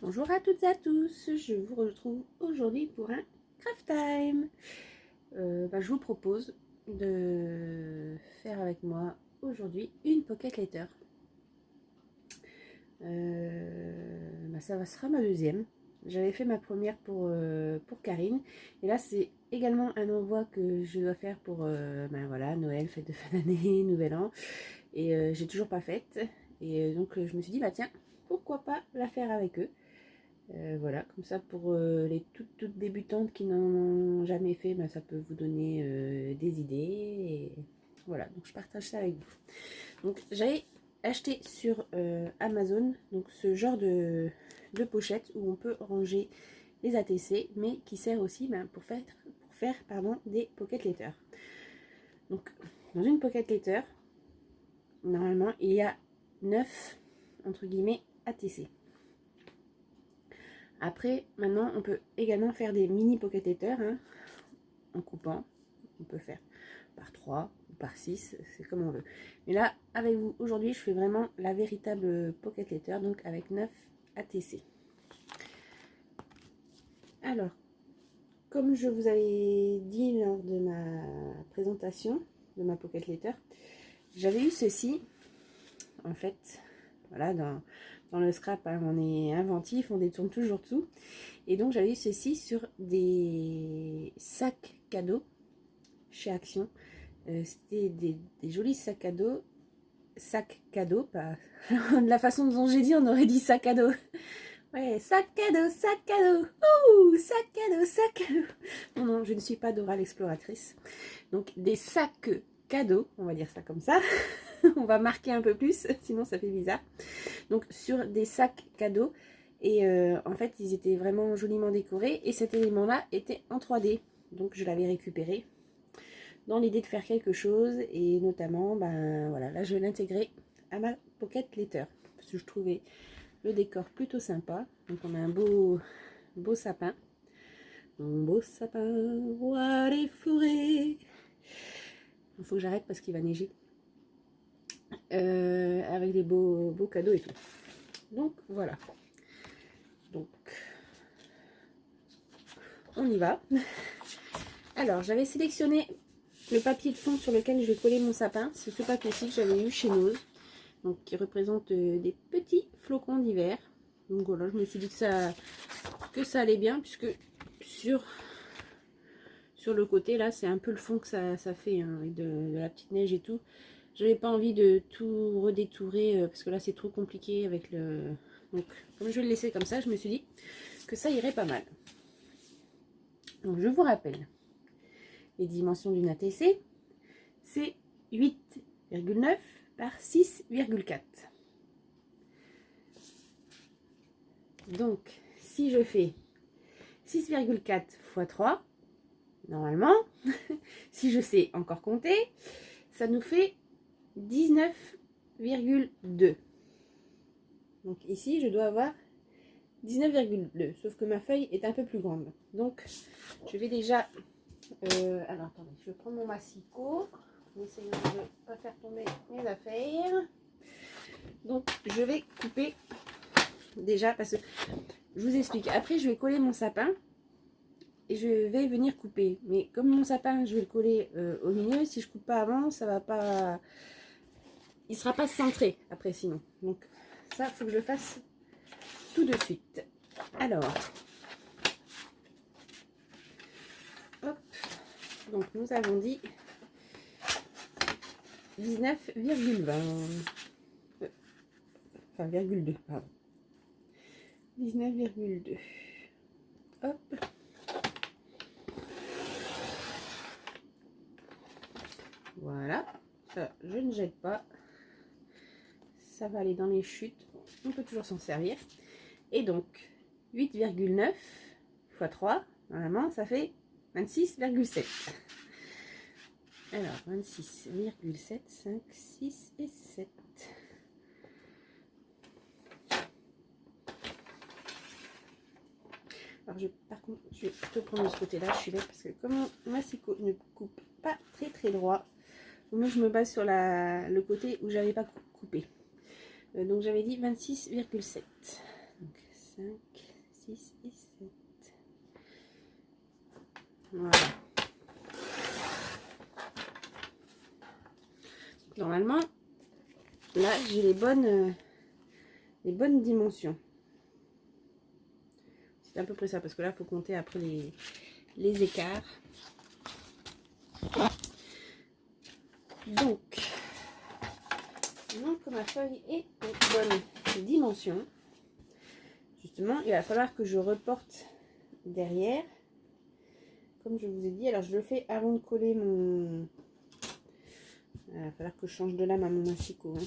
Bonjour à toutes et à tous, je vous retrouve aujourd'hui pour un craft time. Je vous propose de faire avec moi aujourd'hui une pocket letter. Ça sera ma deuxième. J'avais fait ma première pour Karine. Et là, c'est également un envoi que je dois faire pour voilà, Noël, fête de fin d'année, Nouvel An. Et j'ai toujours pas faite. Et donc, je me suis dit, bah tiens, pourquoi pas la faire avec eux. Voilà, comme ça pour les toutes débutantes qui n'en ont jamais fait, bah, ça peut vous donner des idées. Et voilà, donc je partage ça avec vous. Donc j'avais acheté sur Amazon donc ce genre de pochette où on peut ranger les ATC, mais qui sert aussi pour faire des pocket letters. Donc dans une pocket letter, normalement il y a 9 entre guillemets ATC. Après, maintenant, on peut également faire des mini pocket letters en coupant. On peut faire par 3 ou par 6, c'est comme on veut. Mais là, avec vous, aujourd'hui, je fais vraiment la véritable pocket letter, donc avec 9 ATC. Alors, comme je vous avais dit lors de ma présentation de ma pocket letter, j'avais eu ceci, en fait, voilà, dans le scrap, on est inventif, on détourne toujours tout. Et donc j'avais eu ceci sur des sacs cadeaux chez Action. C'était des jolis sacs cadeaux, pas de la façon dont j'ai dit, on aurait dit sac à dos. Ouais, sac cadeau, sac cadeau. Ouh, sac cadeau, sac cadeau. Non, non, je ne suis pas Dora l'exploratrice. Donc des sacs cadeaux, on va dire ça comme ça. On va marquer un peu plus, sinon ça fait bizarre. Donc sur des sacs cadeaux. Et en fait, ils étaient vraiment joliment décorés. Et cet élément-là était en 3D. Donc je l'avais récupéré dans l'idée de faire quelque chose. Et notamment, voilà, là je vais l'intégrer à ma pocket letter. Parce que je trouvais le décor plutôt sympa. Donc on a un beau sapin. Un beau sapin, roi des forêts. Il faut que j'arrête parce qu'il va neiger. Avec des beaux cadeaux et tout. Donc voilà. Donc on y va. Alors j'avais sélectionné le papier de fond sur lequel je vais coller mon sapin. C'est ce papier-ci que j'avais eu chez Nose. Donc qui représente des petits flocons d'hiver. Donc voilà, je me suis dit que ça allait bien, puisque sur le côté là, c'est un peu le fond que ça fait, avec de la petite neige et tout. J'avais pas envie de tout redétourer, parce que là c'est trop compliqué avec le... Donc comme je vais le laisser comme ça, je me suis dit que ça irait pas mal. Donc je vous rappelle les dimensions d'une ATC, c'est 8,9 par 6,4. Donc si je fais 6,4 x 3, normalement, si je sais encore compter, ça nous fait 19,2. Donc ici, je dois avoir 19,2, sauf que ma feuille est un peu plus grande. Donc, je vais déjà... alors, attendez, je vais prendre mon massicot, en essayant de ne pas faire tomber mes affaires. Donc, je vais couper déjà, parce que je vous explique. Après, je vais coller mon sapin et je vais venir couper. Mais comme mon sapin, je vais le coller au milieu, si je coupe pas avant, ça va pas... Il sera pas centré après sinon. Donc, ça, il faut que je le fasse tout de suite. Alors, hop, donc nous avons dit 19,20, enfin, 2, pardon. 19,2. Hop. Voilà, ça je ne jette pas. Ça va aller dans les chutes, on peut toujours s'en servir. Et donc, 8,9 x 3, normalement, ça fait 26,7. Alors, 26,7, 5, 6 et 7. Alors, par contre, je vais plutôt prendre de ce côté-là, je suis bête parce que comme mon massicot ne coupe pas très droit, moi je me base sur le côté où j'avais pas coupé. Donc j'avais dit 26,7. Donc 5, 6 et 7. Voilà. Normalement, là, j'ai les bonnes dimensions. C'est à peu près ça, parce que là, il faut compter après les écarts. Donc, que ma feuille est de bonne dimension, justement, il va falloir que je reporte derrière, comme je vous ai dit. Alors, je le fais avant de coller mon... Il va falloir que je change de lame à mon massicot. Hein.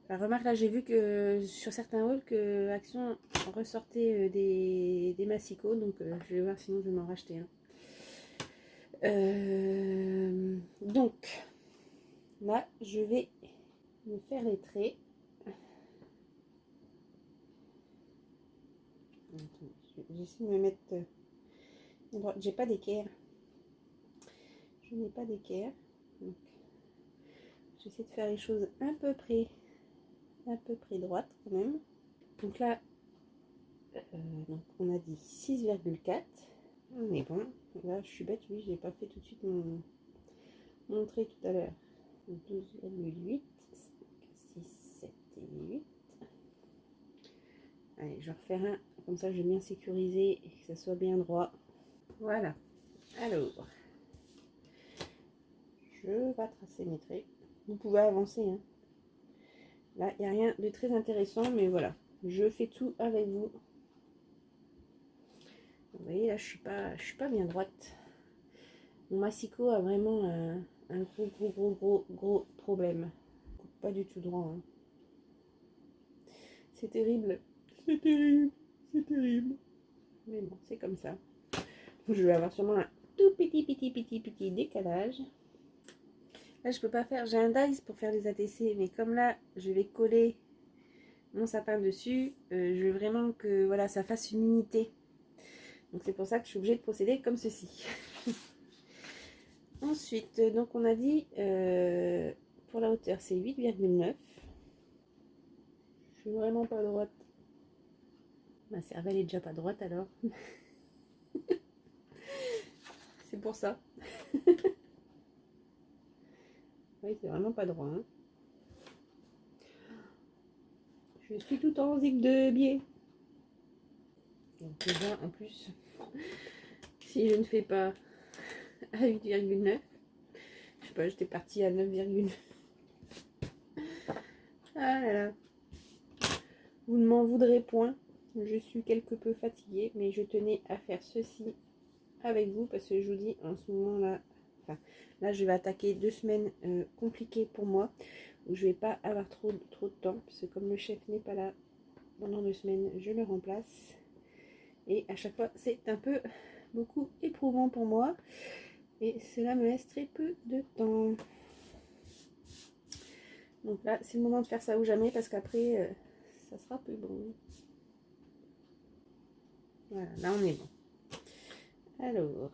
Alors, remarque, là, j'ai vu que sur certains hauls, que Action ressortait des massicots, donc je vais voir, sinon je vais m'en racheter un. Donc, là, je vais me faire les traits. J'essaie de me mettre... j'ai pas d'équerre. Je n'ai pas d'équerre. J'essaie de faire les choses à peu près droite quand même. Donc là, donc on a dit 6,4. On est bon. Là, je suis bête, oui, je n'ai pas fait tout de suite mon trait tout à l'heure. 12,8, 6, 7 et 8. Allez, je vais refaire un, comme ça je vais bien sécuriser et que ça soit bien droit. Voilà. Alors, je vais tracer mes traits. Vous pouvez avancer. Hein. Là, il n'y a rien de très intéressant, mais voilà. Je fais tout avec vous. Vous voyez, là, je suis pas bien droite. Mon massicot a vraiment un gros problème. Pas du tout droit. Hein. C'est terrible. C'est terrible. C'est terrible. Mais bon, c'est comme ça. Je vais avoir sûrement un tout petit décalage. Là, je peux pas faire. J'ai un dies pour faire les ATC, mais comme là, je vais coller mon sapin dessus, je veux vraiment que voilà, ça fasse une unité. Donc c'est pour ça que je suis obligée de procéder comme ceci. Ensuite, donc on a dit pour la hauteur c'est 8,9. Je suis vraiment pas droite. Ma cervelle est déjà pas droite alors. C'est pour ça. Oui, c'est vraiment pas droit. Hein. Je suis tout en zig de biais. Donc déjà, en plus, si je ne fais pas à 8,9, je sais pas, j'étais partie à 9,9. Ah là là. Vous ne m'en voudrez point. Je suis quelque peu fatiguée, mais je tenais à faire ceci avec vous parce que je vous dis, en ce moment-là, enfin, là, je vais attaquer 2 semaines compliquées pour moi, où je vais pas avoir trop de temps, parce que comme le chef n'est pas là pendant 2 semaines, je le remplace. Et à chaque fois, c'est un peu beaucoup éprouvant pour moi. Et cela me laisse très peu de temps. Donc là, c'est le moment de faire ça ou jamais, parce qu'après, ça sera plus bon. Voilà, là on est bon. Alors,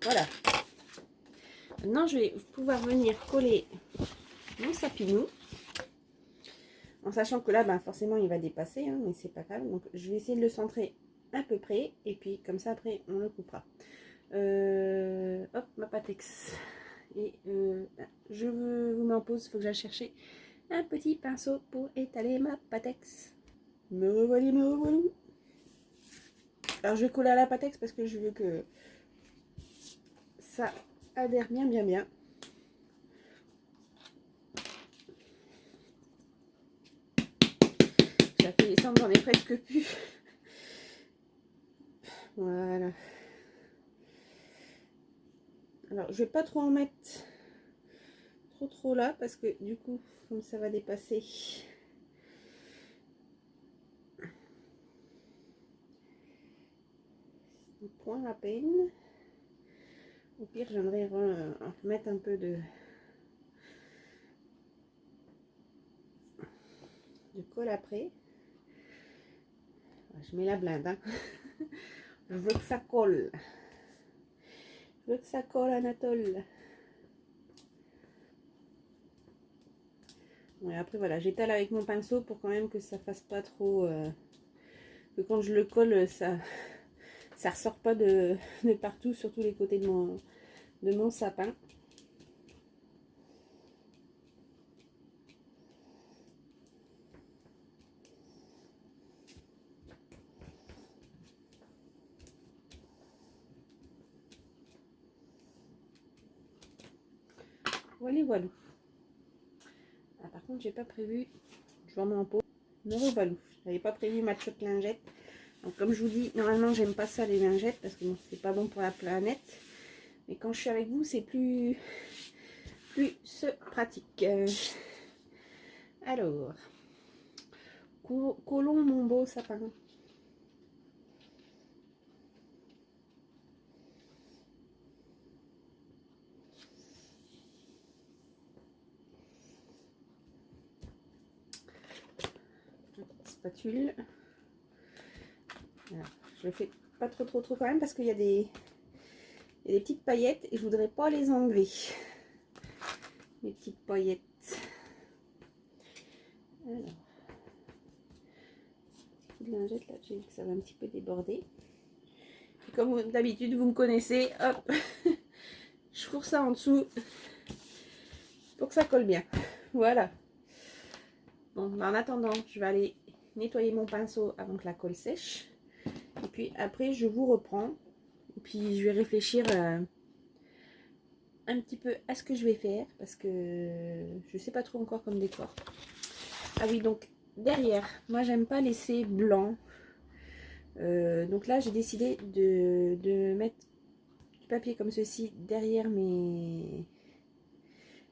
voilà. Maintenant, je vais pouvoir venir coller mon sapinou. En sachant que là, ben, forcément, il va dépasser, hein, mais c'est pas grave. Donc, je vais essayer de le centrer à peu près. Et puis, comme ça, après, on le coupera. Hop, ma patex. Et je vous mets en pause. Il faut que j'aille chercher un petit pinceau pour étaler ma patex. Me revoilà, me revoilà. Alors, je vais coller à la patex parce que je veux que ça adhère bien. J'ai fait descendre, j'en ai presque plus. Voilà. Alors, je vais pas trop en mettre trop là parce que du coup, comme ça va dépasser. Un point à peine. Au pire, j'aimerais mettre un peu de colle après. Je mets la blinde. Hein. Je veux que ça colle. Je veux que ça colle, Anatole. Ouais, après voilà, j'étale avec mon pinceau pour quand même que ça fasse pas trop... que quand je le colle, ça ressort pas de partout, sur tous les côtés de mon sapin. Voilà, voilà. Ah, par contre, j'ai pas prévu, je vous remets en pot, me revalou. J'avais pas prévu ma choc lingette. Donc, comme je vous dis, normalement, j'aime pas ça les lingettes parce que bon, c'est pas bon pour la planète. Mais quand je suis avec vous, c'est plus pratique. Alors, collons mon beau sapin. Spatule. Alors, je le fais pas trop quand même parce qu'il y a des petites paillettes et je voudrais pas les enlever. Les petites paillettes. Alors, de lingette là, j'ai vu que ça va un petit peu déborder. Et comme d'habitude, vous me connaissez, hop, je fourre ça en dessous pour que ça colle bien. Voilà. Bon, en attendant, je vais aller nettoyer mon pinceau avant que la colle sèche. Et puis après, je vous reprends. Et puis, je vais réfléchir un petit peu à ce que je vais faire. Parce que je sais pas trop encore comme décor. Ah oui, donc derrière, moi, j'aime pas laisser blanc. Donc là, j'ai décidé de mettre du papier comme ceci derrière mes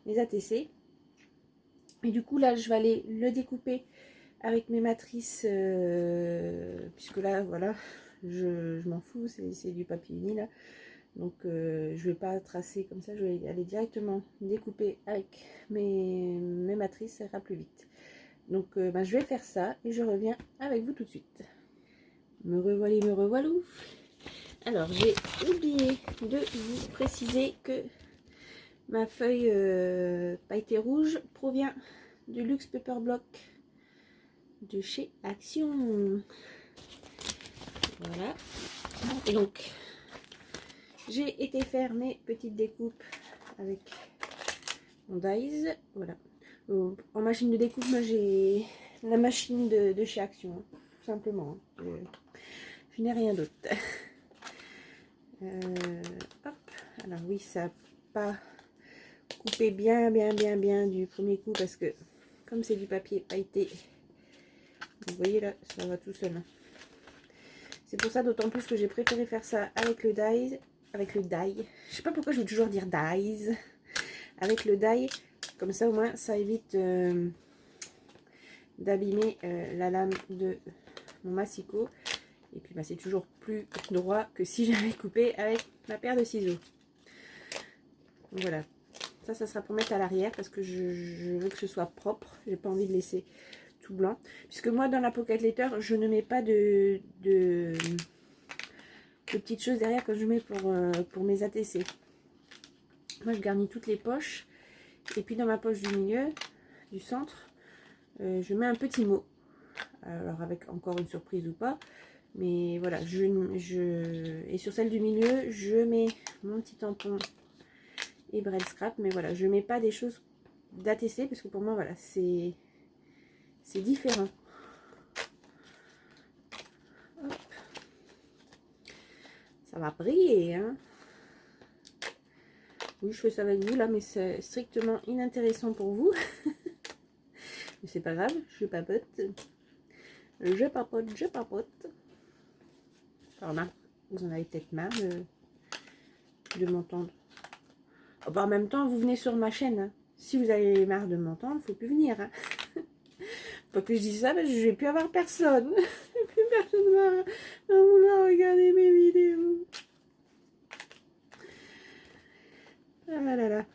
ATC. Et du coup, là, je vais aller le découper avec mes matrices, puisque là, voilà, je m'en fous, c'est du papier uni là. Donc, je vais pas tracer comme ça, je vais aller directement découper avec mes matrices, ça ira plus vite. Donc, je vais faire ça et je reviens avec vous tout de suite. Me revoilà, me revoilou. Alors, j'ai oublié de vous préciser que ma feuille pailletée rouge provient du Luxe Paper Block de chez Action. Voilà. Et donc, j'ai été faire mes petites découpes avec mon dies. Voilà. En machine de découpe, moi j'ai la machine de chez Action, hein, tout simplement. Je n'ai rien d'autre. Hop. Alors oui, ça n'a pas coupé bien du premier coup parce que comme c'est du papier pailleté, vous voyez là, ça va tout seul. C'est pour ça d'autant plus que j'ai préféré faire ça avec le die. Je sais pas pourquoi je veux toujours dire dies. Avec le die, comme ça au moins ça évite d'abîmer la lame de mon massicot. Et puis c'est toujours plus droit que si j'avais coupé avec ma paire de ciseaux. Donc, voilà. Ça sera pour mettre à l'arrière parce que je veux que ce soit propre. J'ai pas envie de laisser tout blanc. Puisque moi dans la Pocket Letter, je ne mets pas de petites choses derrière que je mets pour mes ATC. Moi je garnis toutes les poches. Et puis dans ma poche du milieu, du centre, je mets un petit mot. Alors avec encore une surprise ou pas. Mais voilà, et sur celle du milieu, je mets mon petit tampon et Brel Scrap. Mais voilà, je mets pas des choses d'ATC parce que pour moi, voilà, c'est différent. Hop. Ça va briller, hein. Oui, je fais ça avec vous là, mais c'est strictement inintéressant pour vous. Mais c'est pas grave, je papote. Je papote. Alors, vous en avez peut-être marre de m'entendre. Oh, bah, en même temps, vous venez sur ma chaîne. Hein. Si vous avez marre de m'entendre, il ne faut plus venir. Hein. Pas que je dise ça, parce que je vais plus avoir personne. Plus personne va vouloir regarder mes vidéos. Ah là là.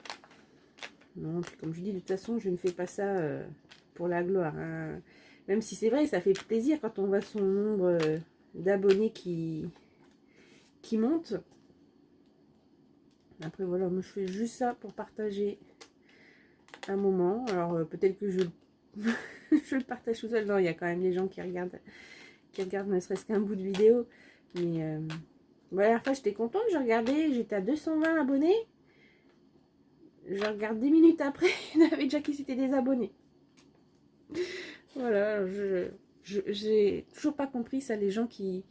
Non, puis comme je dis, de toute façon, je ne fais pas ça pour la gloire. Hein. Même si c'est vrai, ça fait plaisir quand on voit son nombre d'abonnés qui monte. Après, voilà, moi je fais juste ça pour partager un moment. Alors peut-être que je je le partage tout seul. Non, il y a quand même des gens qui regardent ne serait-ce qu'un bout de vidéo. Mais la dernière fois, j'étais contente. Je regardais, j'étais à 220 abonnés. Je regarde 10 minutes après, il y en avait déjà qui s'étaient désabonnés. Voilà, j'ai toujours pas compris ça, les gens qui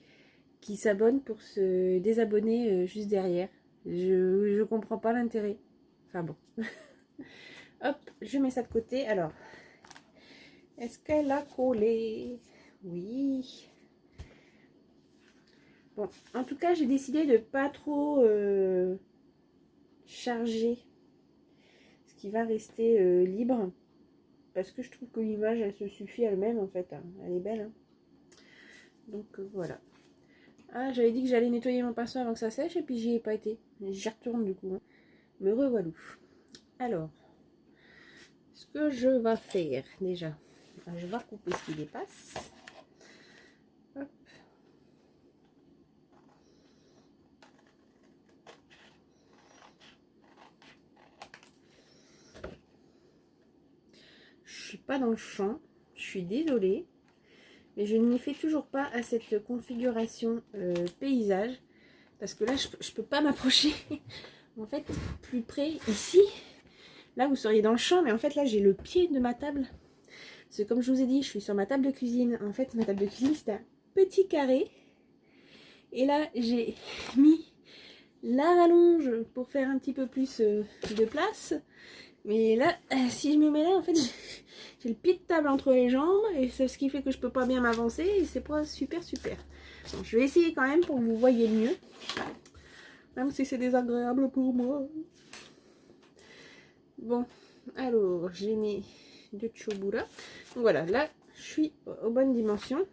s'abonnent pour se désabonner juste derrière. Je comprends pas l'intérêt. Enfin bon. Hop, je mets ça de côté. Alors, est-ce qu'elle a collé? Oui. Bon, en tout cas, j'ai décidé de pas trop charger ce qui va rester libre. Parce que je trouve que l'image, elle se suffit elle-même en fait. Hein. Elle est belle. Hein. Donc voilà. Ah, j'avais dit que j'allais nettoyer mon pinceau avant que ça sèche et puis j'y ai pas été. J'y retourne du coup. Hein. Me revoilà. Alors, ce que je vais faire déjà, je vais couper ce qui dépasse. Hop. Je suis pas dans le champ, je suis désolée, mais je n'y fais toujours pas à cette configuration paysage parce que là je peux pas m'approcher. En fait, plus près ici, là vous seriez dans le champ, mais en fait là j'ai le pied de ma table. C'est comme je vous ai dit, je suis sur ma table de cuisine. En fait, ma table de cuisine c'est un petit carré. Et là, j'ai mis la rallonge pour faire un petit peu plus de place. Mais là, si je me mets là, en fait, j'ai le pied de table entre les jambes. Et c'est ce qui fait que je peux pas bien m'avancer. Et c'est pas super. Bon, je vais essayer quand même pour que vous voyez mieux. Même si c'est désagréable pour moi. Bon, alors, j'ai mis de Chobura. Voilà, là, je suis aux bonnes dimensions.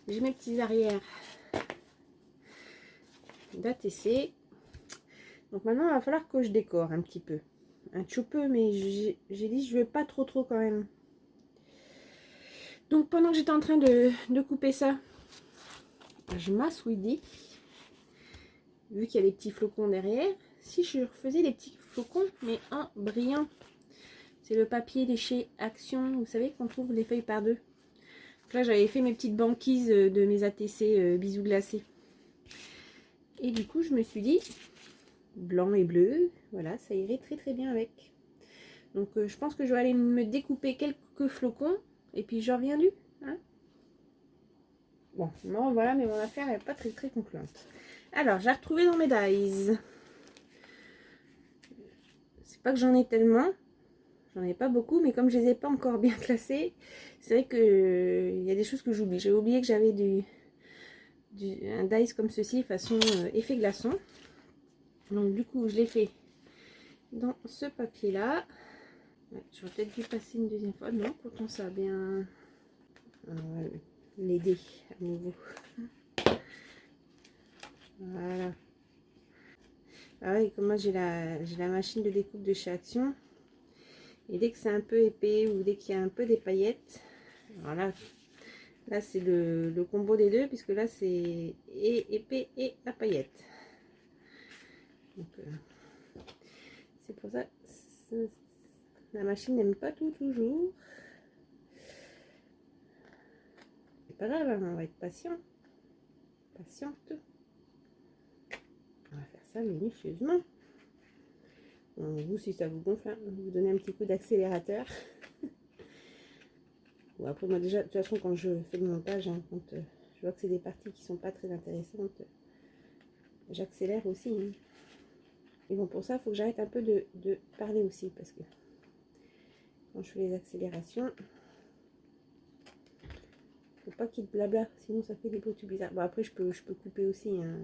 J'ai mes petits arrières d'ATC. Donc maintenant, il va falloir que je décore un petit peu. Un petit peu, mais j'ai dit je veux pas trop quand même. Donc pendant que j'étais en train de couper ça, je m'assois-dis, vu qu'il y a les petits flocons derrière, si je refaisais les petits flocons, mais en brillant. C'est le papier de chez Action, vous savez qu'on trouve les feuilles par deux. Donc là j'avais fait mes petites banquises de mes ATC bisous glacés. Et du coup je me suis dit, blanc et bleu, voilà, ça irait très bien avec. Donc je pense que je vais aller me découper quelques flocons et puis je reviens du. Hein, bon, non, voilà, mais mon affaire n'est pas très concluante. Alors, j'ai retrouvé dans mes dies. C'est pas que j'en ai tellement. J'en ai pas beaucoup, mais comme je les ai pas encore bien classés, c'est vrai que il y a des choses que j'oublie. J'ai oublié que j'avais un dice comme ceci, façon effet glaçon. Donc du coup, je l'ai fait dans ce papier-là. Ouais, j'aurais peut-être dû passer une deuxième fois. Non, pourtant ça a bien l'aider à nouveau. Voilà. Ah oui, comme moi j'ai la machine de découpe de chez Action. Et dès que c'est un peu épais ou dès qu'il y a un peu des paillettes, alors là c'est le combo des deux, puisque là c'est épais et à paillettes. Donc c'est pour ça la machine n'aime pas tout toujours. C'est pas grave, hein, on va être patiente. On va faire ça minutieusement. Bon, vous, si ça vous gonfle, hein, vous donnez un petit coup d'accélérateur. Bon, après moi déjà, de toute façon quand je fais le montage, hein, quand je vois que c'est des parties qui sont pas très intéressantes, j'accélère aussi. Hein. Et bon, pour ça, il faut que j'arrête un peu de parler aussi, parce que quand je fais les accélérations, faut pas qu'il y ait de blabla, sinon ça fait des bruits tout bizarres. Bon, après, je peux couper aussi, hein,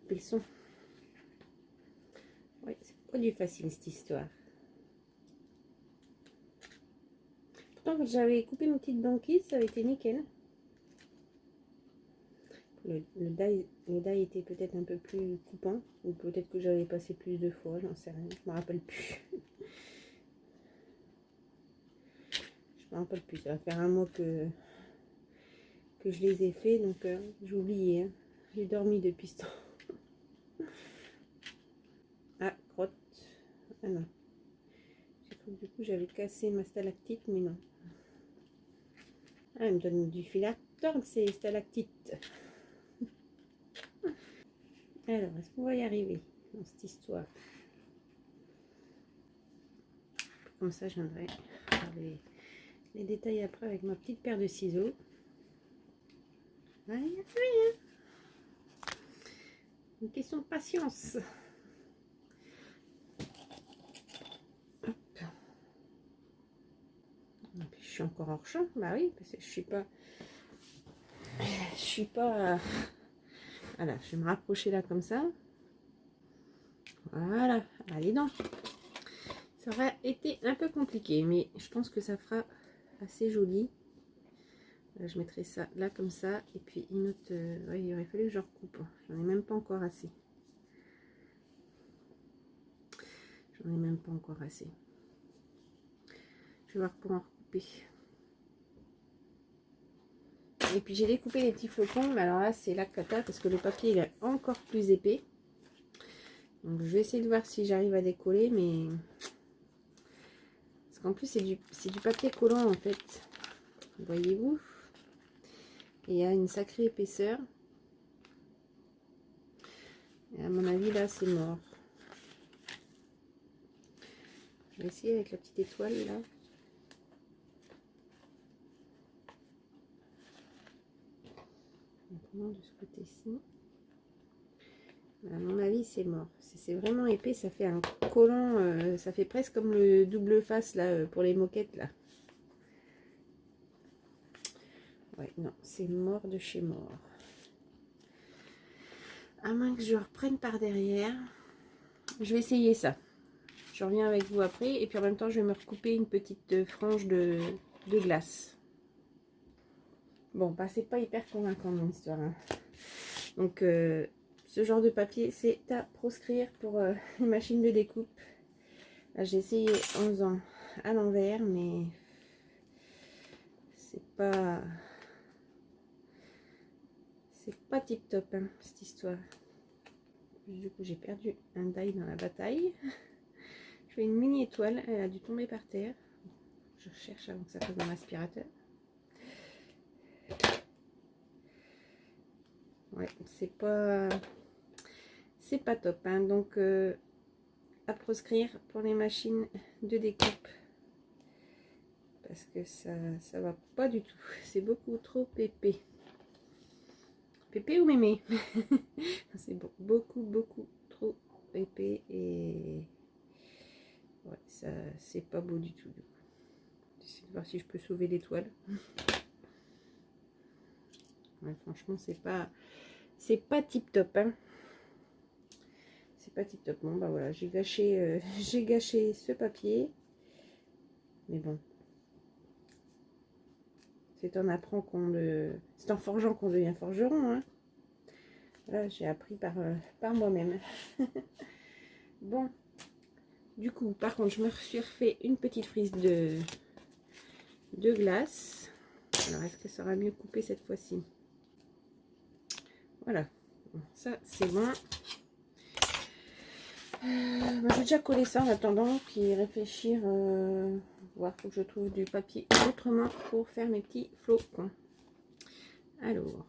couper le son. Ouais, c'est pas du facile cette histoire. Pourtant, quand j'avais coupé une petite banquise, ça avait été nickel. Le die était peut-être un peu plus coupant, ou peut-être que j'avais passé plus de fois, j'en sais rien, je me rappelle plus. Je me rappelle plus, ça va faire un mois que je les ai fait, donc j'ai oublié, hein. J'ai dormi depuis ce temps. Ah, crotte. Ah non. J'ai cru que du coup j'avais cassé ma stalactite, mais non. Ah, elle me donne du fil à retordre, ces stalactites. Alors, est-ce qu'on va y arriver dans cette histoire? Comme ça, je viendrai faire les détails après avec ma petite paire de ciseaux. Allez, hein. Une question de patience. Hop. Je suis encore hors champ. Bah oui, parce que je suis pas. Voilà, je vais me rapprocher là comme ça. Voilà, allez donc. Ça aurait été un peu compliqué, mais je pense que ça fera assez joli. Là, je mettrai ça là comme ça, et puis une autre. Ouais, il aurait fallu que je recoupe. J'en ai même pas encore assez. J'en ai même pas encore assez. Je vais voir pour en recouper. Et puis j'ai découpé les petits flocons, mais alors là c'est la cata parce que le papier il est encore plus épais. Donc je vais essayer de voir si j'arrive à décoller, mais parce qu'en plus c'est du papier collant en fait. Voyez-vous? Et il y a une sacrée épaisseur. Et à mon avis là c'est mort. Je vais essayer avec la petite étoile là. Maintenant de ce côté-ci. À mon avis c'est mort. C'est vraiment épais, ça fait un collant, ça fait presque comme le double face là pour les moquettes là. Ouais, non, c'est mort de chez mort. À moins que je reprenne par derrière. Je vais essayer ça. Je reviens avec vous après. Et puis en même temps, je vais me recouper une petite frange de glace. Bon, bah, c'est pas hyper convaincant mon histoire. Hein. Donc, ce genre de papier, c'est à proscrire pour les machines de découpe. J'ai essayé en faisant à l'envers, mais c'est pas tip top hein, cette histoire. Du coup, j'ai perdu un die dans la bataille. Je fais une mini étoile, elle a dû tomber par terre. Je cherche avant que ça passe dans l'aspirateur. Ouais, c'est pas top. Hein. Donc, à proscrire pour les machines de découpe. Parce que ça va pas du tout. C'est beaucoup trop épais. Pépé ou mémé? C'est beaucoup trop épais et ouais, ça c'est pas beau du tout. J'essaie de voir si je peux sauver l'étoile. Ouais, franchement, c'est pas tip top. Hein. C'est pas tip top. Bon, bah voilà, j'ai gâché, j'ai gâché ce papier. Mais bon, c'est en apprend c'est en forgeant qu'on devient forgeron. Hein. Voilà, j'ai appris par moi-même. Bon, du coup, par contre, je me suis refait une petite frise de glace. Alors, est-ce que ça sera mieux coupé cette fois-ci? Voilà, ça c'est bon. Bah, je vais déjà coller ça en attendant, puis réfléchir, voir, faut que je trouve du papier autrement pour faire mes petits flocons. Alors,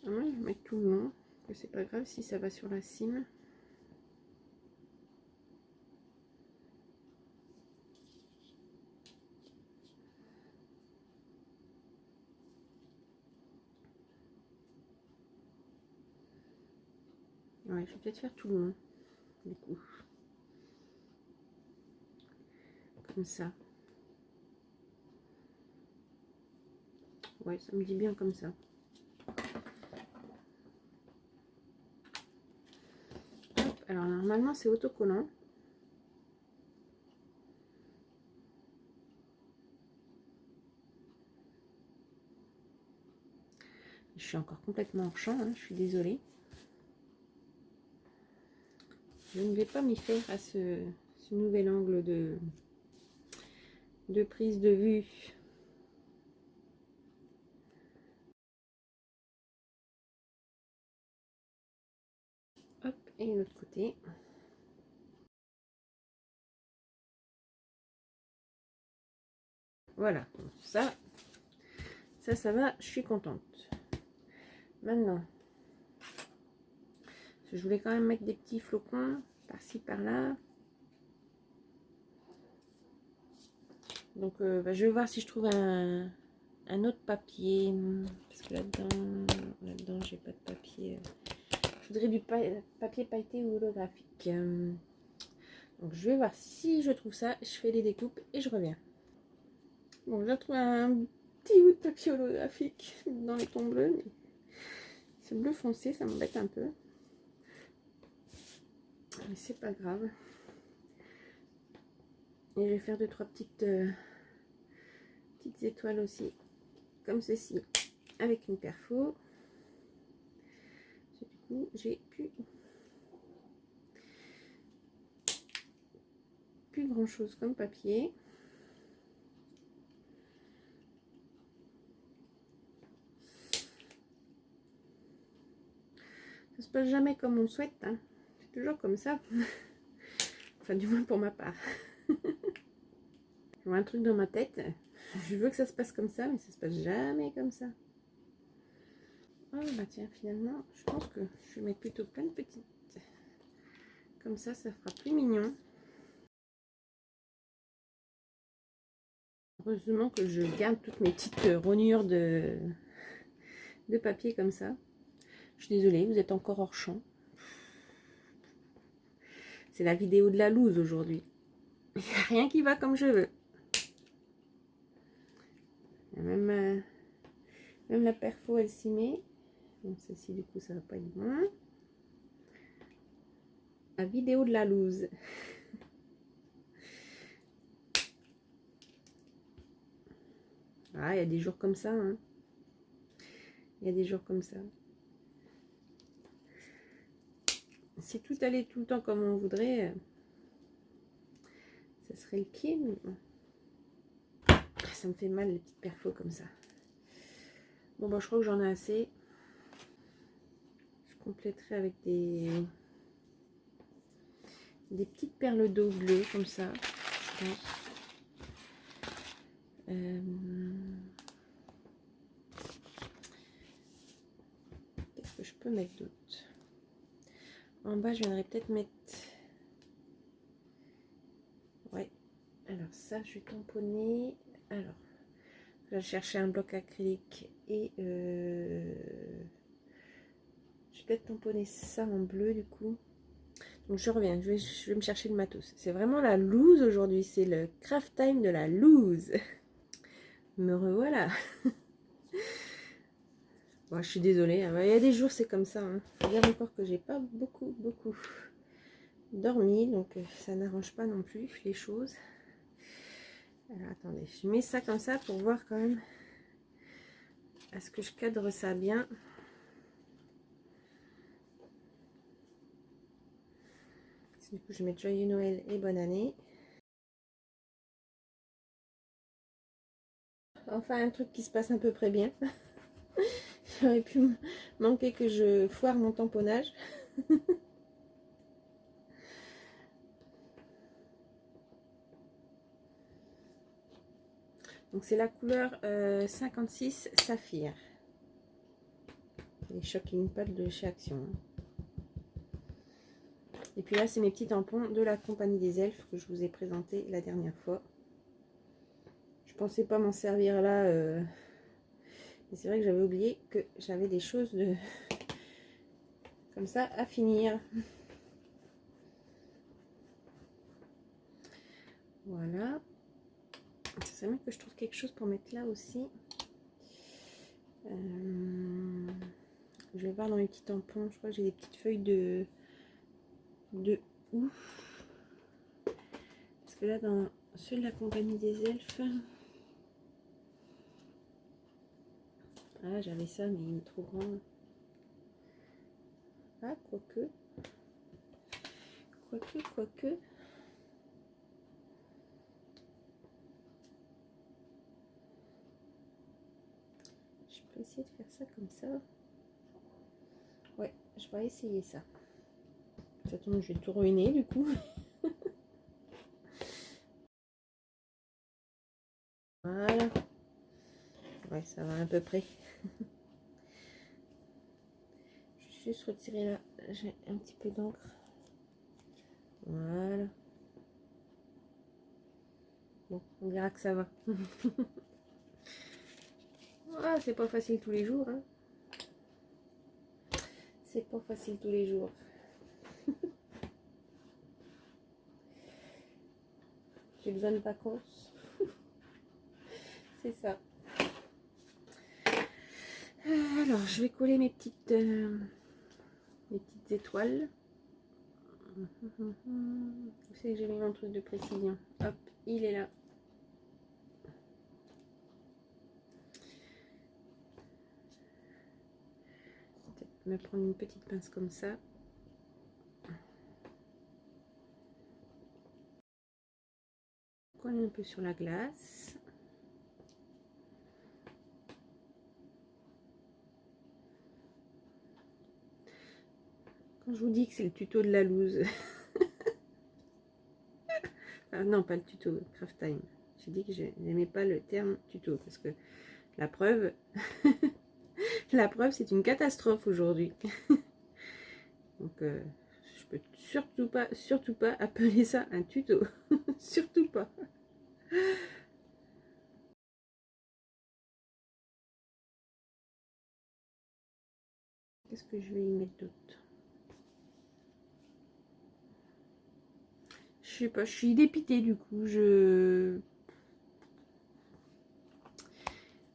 je vais mettre tout le long, que c'est pas grave si ça va sur la cime. Ouais, je vais peut-être faire tout le long, du coup. Comme ça. Ouais, ça me dit bien comme ça. Hop, alors, normalement, c'est autocollant. Je suis encore complètement hors champ, hein, je suis désolée. Je ne vais pas m'y faire à ce nouvel angle de prise de vue. Et l'autre côté. Voilà, ça va, je suis contente. Maintenant, je voulais quand même mettre des petits flocons par-ci par-là. Donc je vais voir si je trouve un autre papier, parce que là-dedans j'ai pas de papier. Je voudrais du papier pailleté ou holographique. Donc je vais voir si je trouve ça, je fais les découpes et je reviens. Bon, j'ai trouvé un petit bout de papier holographique dans les tons bleus, mais c'est bleu foncé, ça m'embête un peu. Mais c'est pas grave. Et je vais faire 2-3 petites étoiles aussi, comme ceci, avec une perfo. Du coup, j'ai plus grand chose comme papier. Ça se passe jamais comme on le souhaite, hein. C'est toujours comme ça. Enfin, du moins pour ma part. Je vois un truc dans ma tête, je veux que ça se passe comme ça, mais ça se passe jamais comme ça. Oh bah tiens, finalement, je pense que je vais mettre plutôt plein de petites. Comme ça fera plus mignon. Heureusement que je garde toutes mes petites rognures de papier comme ça. Je suis désolée, vous êtes encore hors champ. C'est la vidéo de la loose aujourd'hui. Il n'y a rien qui va comme je veux. Même la perfo, elle s'y met. Bon, celle-ci, du coup, ça va pas être bon. La vidéo de la loose. Ah, il y a des jours comme ça, hein. Il y a des jours comme ça. Si tout allait tout le temps comme on voudrait, ça serait le pied. Mais bon. Ça me fait mal les petites perfos comme ça. Bon, bah, je crois que j'en ai assez. Je compléterai avec des petites perles d'eau bleues comme ça, je pense. Qu'est-ce que je peux mettre d'autre? En bas, je viendrai peut-être mettre... Ouais. Alors ça, je vais tamponner. Alors, là, je cherchais un bloc acrylique et je vais peut-être tamponner ça en bleu du coup. Donc je reviens, je vais me chercher le matos. C'est vraiment la loose aujourd'hui, c'est le craft time de la loose. Me revoilà. Bon, je suis désolée, hein. Il y a des jours c'est comme ça. Hein. Je veux dire encore que j'ai pas beaucoup dormi, donc ça n'arrange pas non plus les choses. Alors attendez, je mets ça comme ça pour voir quand même. Est-ce que je cadre ça bien? Du coup, je mets joyeux Noël et bonne année. Enfin, un truc qui se passe à peu près bien. Il aurait pu manquer que je foire mon tamponnage. Donc, c'est la couleur 56 Saphir. Les Shocking Pots de chez Action. Et puis là, c'est mes petits tampons de la Compagnie des Elfes que je vous ai présenté la dernière fois. Je pensais pas m'en servir là. Mais c'est vrai que j'avais oublié que j'avais des choses comme ça à finir. Voilà. Ça serait bien que je trouve quelque chose pour mettre là aussi. Je vais voir dans mes petits tampons. Je crois que j'ai des petites feuilles de ouf. Parce que là, dans ceux de la Compagnie des Elfes... Ah, j'avais ça, mais il est trop grand. Ah, quoique. Quoique. Je peux essayer de faire ça comme ça. Ouais, je vais essayer ça. Ça tombe, je vais tout ruiner du coup. Voilà. Ouais, ça va à peu près. Je vais juste retirer là. J'ai un petit peu d'encre. Voilà. Bon, on verra que ça va. Ah, c'est pas facile tous les jours. Hein. C'est pas facile tous les jours. J'ai besoin de vacances. C'est ça. Alors, je vais coller mes petites étoiles. Vous savez que j'ai mis mon truc de précision. Hop, il est là. Peut-être me prendre une petite pince comme ça. Coller un peu sur la glace. Quand je vous dis que c'est le tuto de la loose. Ah non, pas le tuto, craft time. J'ai dit que je n'aimais pas le terme tuto parce que la preuve, la preuve c'est une catastrophe aujourd'hui. Donc je peux surtout pas appeler ça un tuto. Surtout pas. Qu'est-ce que je vais y mettre d'autre? Je sais pas, je suis dépitée du coup.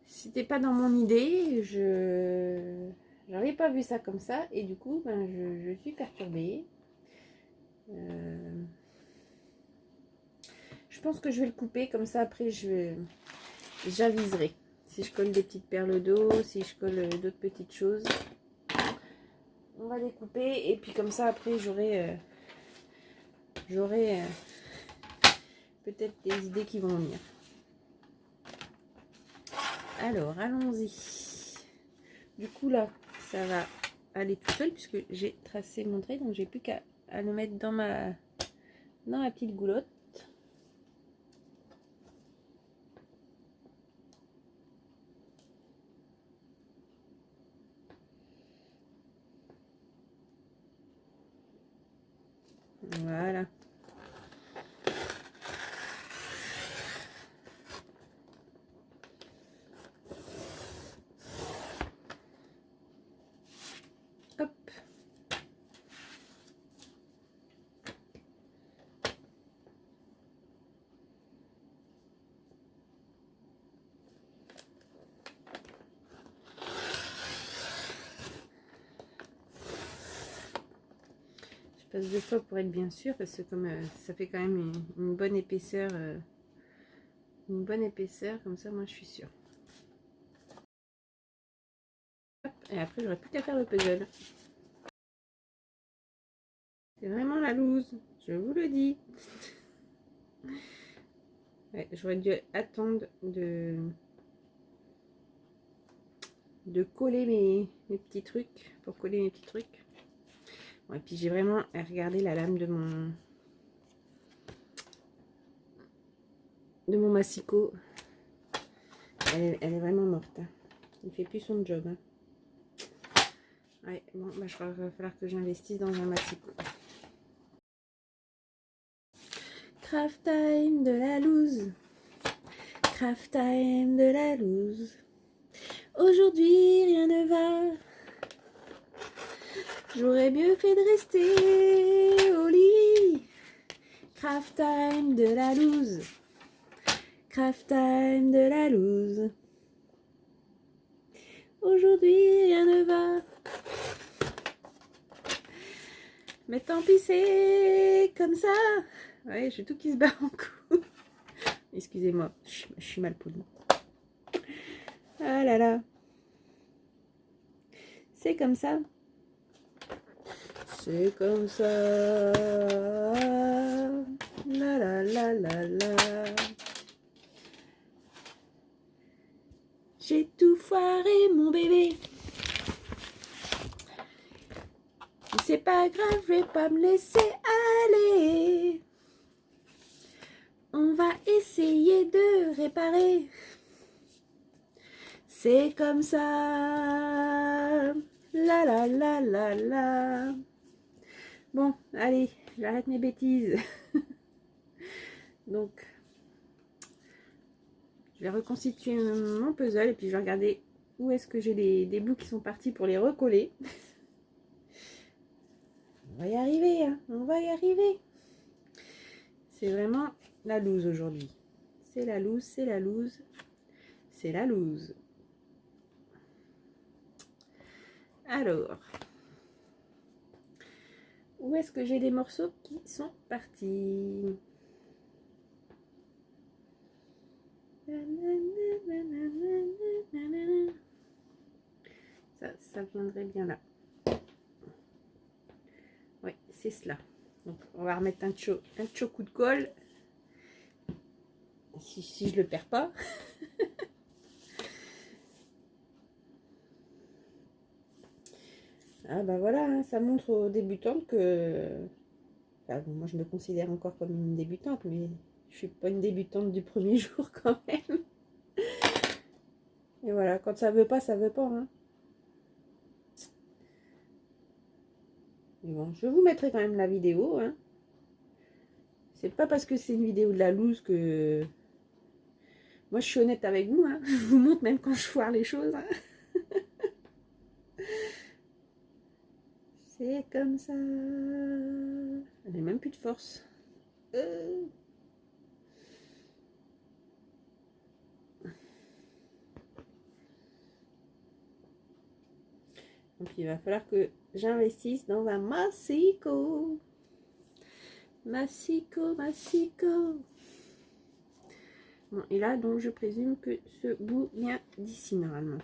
C'était pas dans mon idée. J'avais pas vu ça comme ça. Et du coup, ben, je suis perturbée. Je pense que je vais le couper. Comme ça, après, j'aviserai. Si je colle des petites perles d'eau, si je colle d'autres petites choses. On va les couper. Et puis comme ça, après, j'aurai peut-être des idées qui vont venir. Alors, allons-y. Du coup, là, ça va aller tout seul puisque j'ai tracé mon trait. Donc, j'ai plus qu'à le mettre dans ma petite goulotte. Voilà. Hop. Je passe 2 fois pour être bien sûr parce que comme ça fait quand même une bonne épaisseur, comme ça, moi je suis sûre. Hop. Et après, j'aurais plus qu'à faire le puzzle. C'est vraiment la loose, je vous le dis. Ouais, j'aurais dû attendre de coller mes petits trucs, pour coller mes petits trucs. Bon, et puis j'ai vraiment regardé la lame de mon massicot. Elle est vraiment morte. Hein. Il fait plus son job. Hein. Ouais, bon, bah, il va falloir que j'investisse dans un massicot. Craft time de la loose. Craft time de la loose. Aujourd'hui, rien ne va. J'aurais mieux fait de rester au lit. Craft time de la loose. Craft time de la loose. Aujourd'hui, rien ne va. Mais tant pis, c'est comme ça. Ouais, j'ai tout qui se bat en coup. Excusez-moi, je suis mal polie. Ah là là. C'est comme ça. C'est comme ça. La la la la la. J'ai tout foiré, mon bébé. C'est pas pas grave, je vais pas me laisser aller. On va essayer de réparer. C'est comme ça. La la la la la. Bon, allez, j'arrête mes bêtises. Donc, je vais reconstituer mon puzzle et puis je vais regarder où est-ce que j'ai des bouts qui sont partis pour les recoller. On va y arriver, hein, on va y arriver. C'est vraiment la loose aujourd'hui. C'est la loose, c'est la loose, c'est la loose. Alors, où est-ce que j'ai des morceaux qui sont partis? Ça viendrait bien là. Oui, c'est cela. Donc, on va remettre un chaud coup de colle. Si je le perds pas. Ah bah voilà, hein, ça montre aux débutantes que... Enfin, bon, moi je me considère encore comme une débutante, mais je suis pas une débutante du premier jour quand même. Et voilà, quand ça veut pas, ça veut pas. Hein. Mais bon, je vous mettrai quand même la vidéo. Hein. C'est pas parce que c'est une vidéo de la loose que... Moi je suis honnête avec vous, hein. Je vous montre même quand je foire les choses. Hein. C'est comme ça. Elle n'a même plus de force. Donc il va falloir que j'investisse dans un massicot. Massicot, massicot. Bon, et là, donc je présume que ce bout vient d'ici normalement.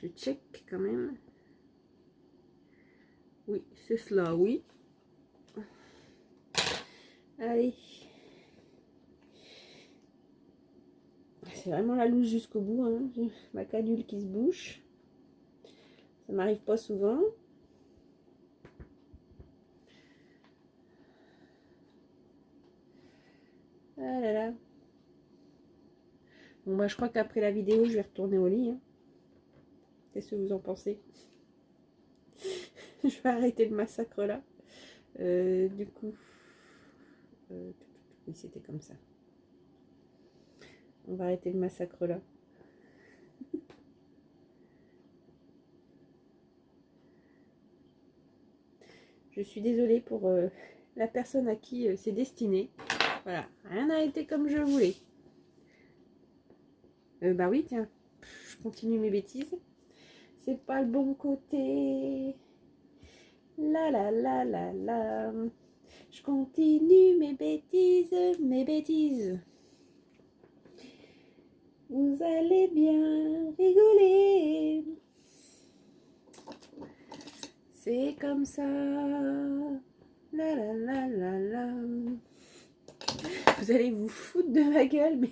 Je check quand même. Oui, c'est cela, oui. Allez. C'est vraiment la loose jusqu'au bout. Hein. J'ai ma canule qui se bouche. Ça m'arrive pas souvent. Ah là là. Bon, bah, je crois qu'après la vidéo, je vais retourner au lit. Hein. Qu'est-ce que vous en pensez? Je vais arrêter le massacre là. Du coup, oui, c'était comme ça. On va arrêter le massacre là. Je suis désolée pour la personne à qui c'est destiné. Voilà, rien n'a été comme je voulais. Bah oui, tiens, je continue mes bêtises. C'est pas le bon côté. La la la la la. Je continue mes bêtises, mes bêtises. Vous allez bien rigoler. C'est comme ça. La la la la la. Vous allez vous foutre de ma gueule, mais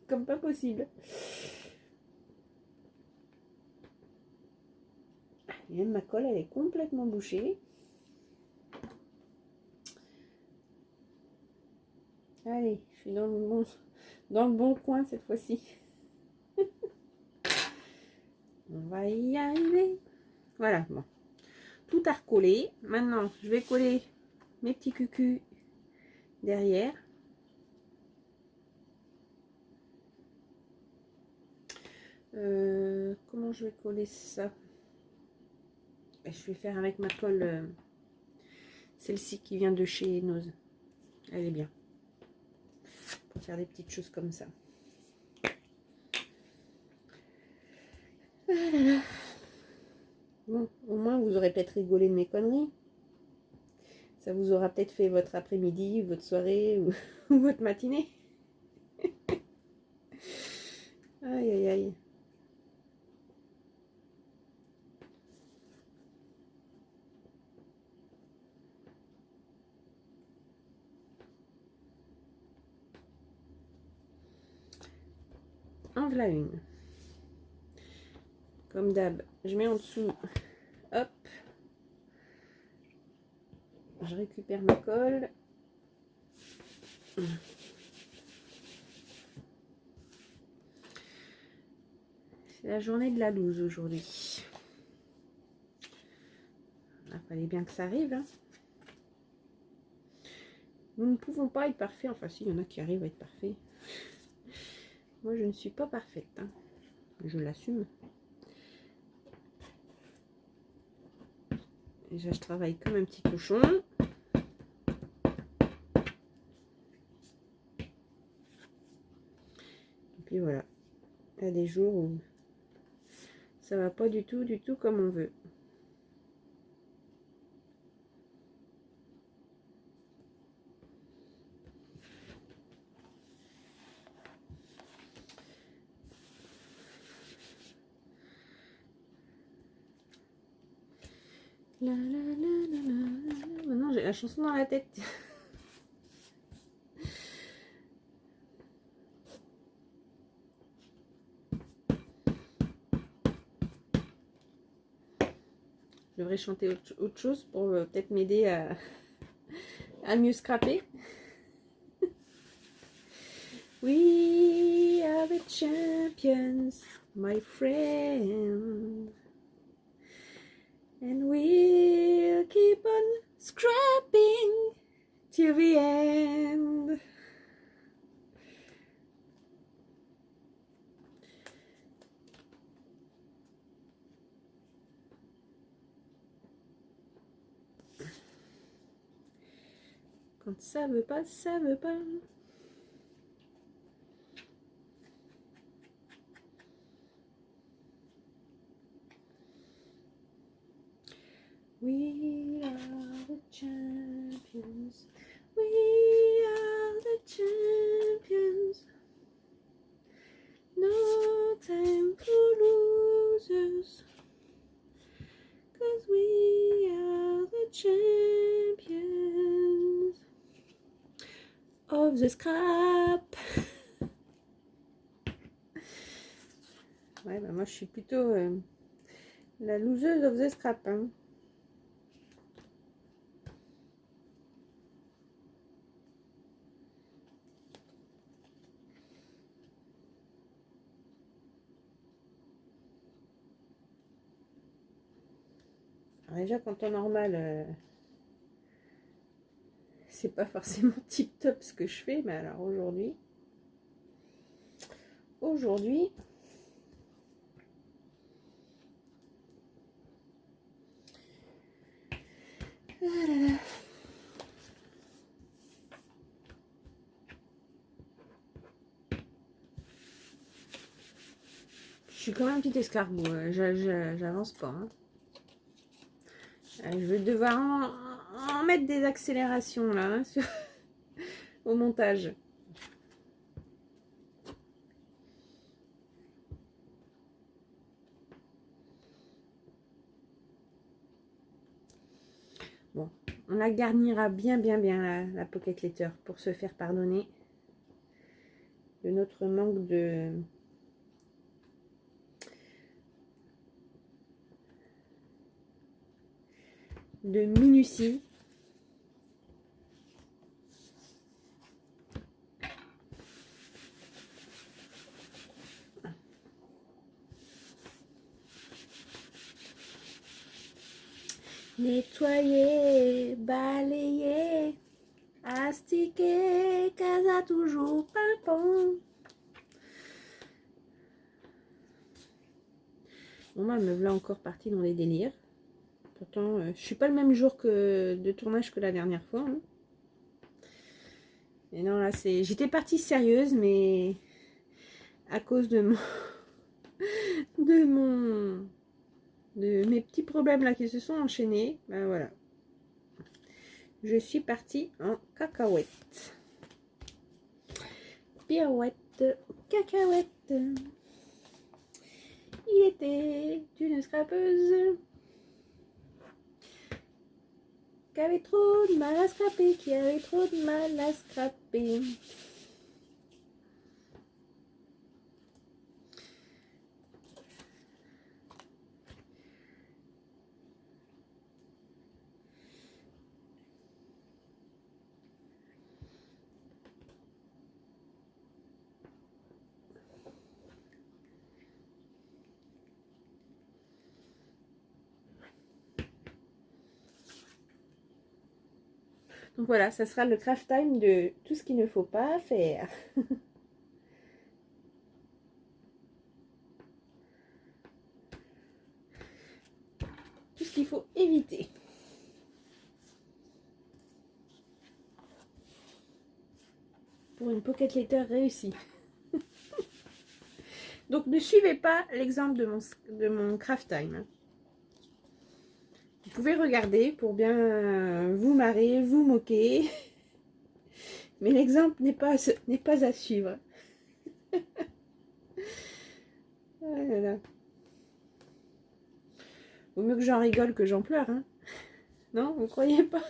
comme pas possible. Et même ma colle, elle est complètement bouchée. Allez, je suis dans le bon coin cette fois-ci. On va y arriver. Voilà, bon. Tout à recoller. Maintenant, je vais coller mes petits cucus derrière. Comment je vais coller ça? Je vais faire avec ma colle, celle-ci qui vient de chez Nose. Elle est bien. Pour faire des petites choses comme ça. Voilà. Bon, au moins vous aurez peut-être rigolé de mes conneries. Ça vous aura peut-être fait votre après-midi, votre soirée ou votre matinée. Aïe aïe aïe. En voilà une. Comme d'hab, je mets en dessous. Hop. je récupère ma colle. C'est la journée de la loose aujourd'hui. Il fallait bien que ça arrive. Hein. Nous ne pouvons pas être parfaits. Enfin, si, il y en a qui arrivent à être parfaits. Moi, je ne suis pas parfaite. Hein. Je l'assume. Déjà, je travaille comme un petit cochon. Et puis voilà. Il y a des jours où ça va pas du tout comme on veut. La, la, la, la, la. Maintenant, j'ai la chanson dans la tête. Je devrais chanter autre chose pour peut-être m'aider à mieux scraper. We are the champions, my friend. And we'll keep on scrapping till the end. Quand ça veut pas, ça veut pas. We are the champions. We are the champions. No time for losers. 'Cause we are the champions of the scrap. Ouais, bah moi je suis plutôt la loseuse of the scrap. Hein. Alors déjà, quand on normal, c'est pas forcément tip top ce que je fais, mais alors aujourd'hui, ah là là. Je suis quand même un petit escargot, j'avance pas. Hein. Je vais devoir en mettre des accélérations là, hein, au montage. Bon, on la garnira bien la pocket letter pour se faire pardonner de notre manque de minutie. Nettoyer, balayer, astiquer, casa toujours pimpon. Bon, bah, me voilà encore partie dans les délires. Pourtant, je suis pas le même jour de tournage que la dernière fois. Hein. Et non, là, j'étais partie sérieuse, mais à cause de mes petits problèmes là qui se sont enchaînés, ben voilà. Je suis partie en cacahuète. Pirouette, cacahuète. Il était une scrapeuse qui avait trop de mal à scraper, qui avait trop de mal à scraper. Donc voilà, ça sera le craft time de tout ce qu'il ne faut pas faire. Tout ce qu'il faut éviter. Pour une pocket letter réussie. Donc ne suivez pas l'exemple de mon craft time. Vous pouvez regarder pour bien vous marrer, vous moquer. Mais l'exemple n'est pas à suivre. Oh là là. Vaut mieux que j'en rigole que j'en pleure. Hein. Non, vous croyez pas?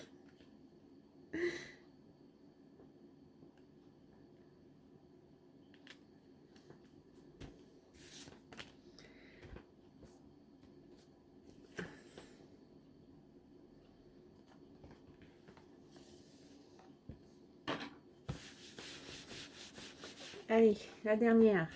Allez, la dernière.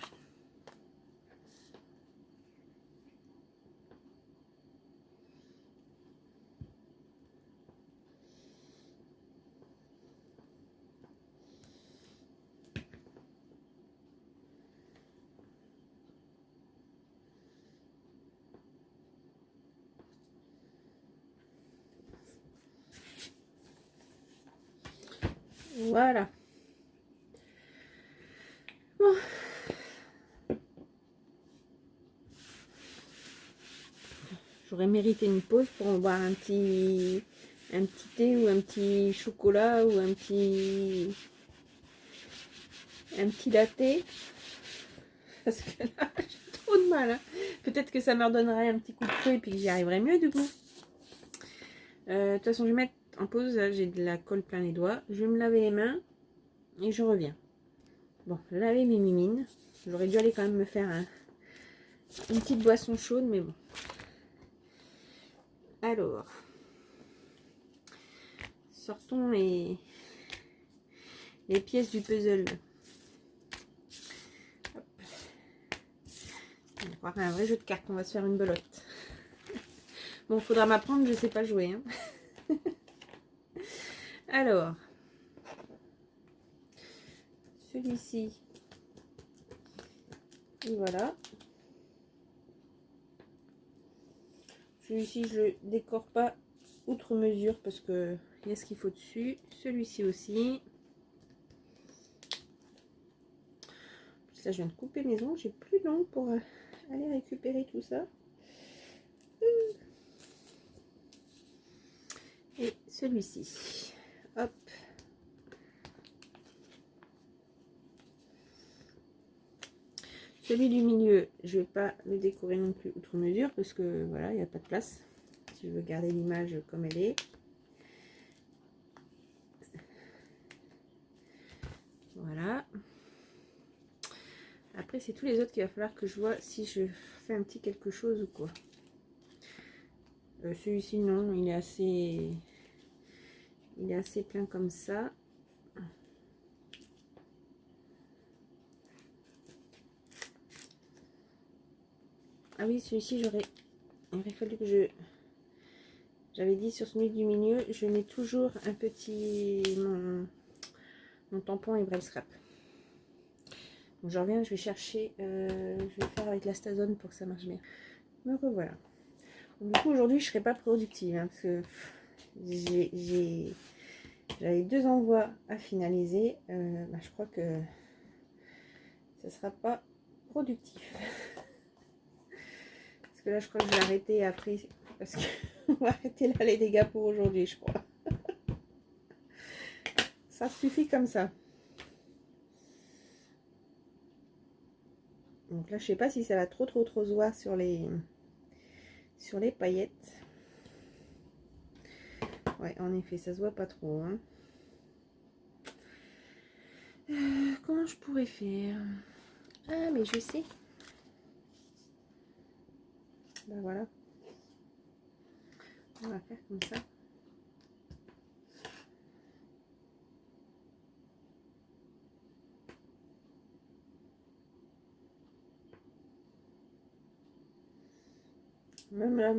Voilà. Bon. J'aurais mérité une pause pour boire un petit thé ou un petit chocolat ou un petit latte. Parce que là, j'ai trop de mal. Hein. Peut-être que ça me redonnerait un petit coup de feu et puis j'y arriverai mieux du coup. De toute façon, je vais mettre en pause. J'ai de la colle plein les doigts. Je vais me laver les mains et je reviens. Bon, je vais laver mes mimines. J'aurais dû aller quand même me faire une petite boisson chaude, mais bon. Alors, sortons les pièces du puzzle. Hop. On va voir un vrai jeu de cartes. On va se faire une belote. Bon, faudra m'apprendre, je sais pas jouer. Hein. Alors, celui-ci, et voilà. Celui-ci, je le décore pas outre mesure parce que il y a ce qu'il faut dessus. Celui-ci aussi. Là, je viens de couper mes ongles. J'ai plus d'ongles pour aller récupérer tout ça. Et celui-ci. Hop. Celui du milieu, je vais pas le décorer non plus outre mesure parce que voilà, il n'y a pas de place. Si je veux garder l'image comme elle est. Voilà. Après, c'est tous les autres qu'il va falloir que je vois si je fais un petit quelque chose ou quoi. Celui-ci, non, il est assez plein comme ça. Ah oui, celui-ci, il aurait fallu que j'avais dit sur celui du milieu, je mets toujours un petit, mon tampon et braille scrap. Donc je reviens, je vais chercher, je vais faire avec la Stazone pour que ça marche bien. Me revoilà. Donc, du coup, aujourd'hui, je ne serai pas productive, hein, parce que j'avais 2 envois à finaliser. Je crois que ça ne sera pas productif. Parce que là, je crois que je vais arrêter après. Parce qu'on va arrêter là les dégâts pour aujourd'hui, je crois. Ça suffit comme ça. Donc là, je sais pas si ça va trop se voir sur les paillettes. Ouais, en effet, ça se voit pas trop. Hein. Comment je pourrais faire? Ah, mais je sais. Ben voilà. On va faire comme ça. Même là,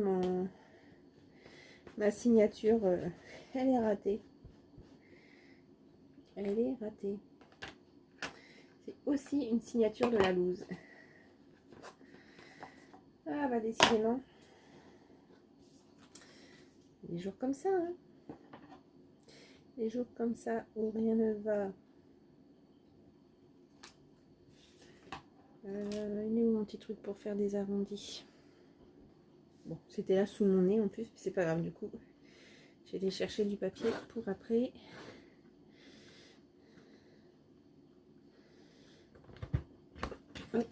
ma signature, elle est ratée. Elle est ratée. C'est aussi une signature de la loose. Ah bah décidément. Des jours comme ça, hein. Des jours comme ça où rien ne va. Il est où mon petit truc pour faire des arrondis? Bon, c'était là sous mon nez en plus, mais c'est pas grave du coup. J'ai été chercher du papier pour après. Hop.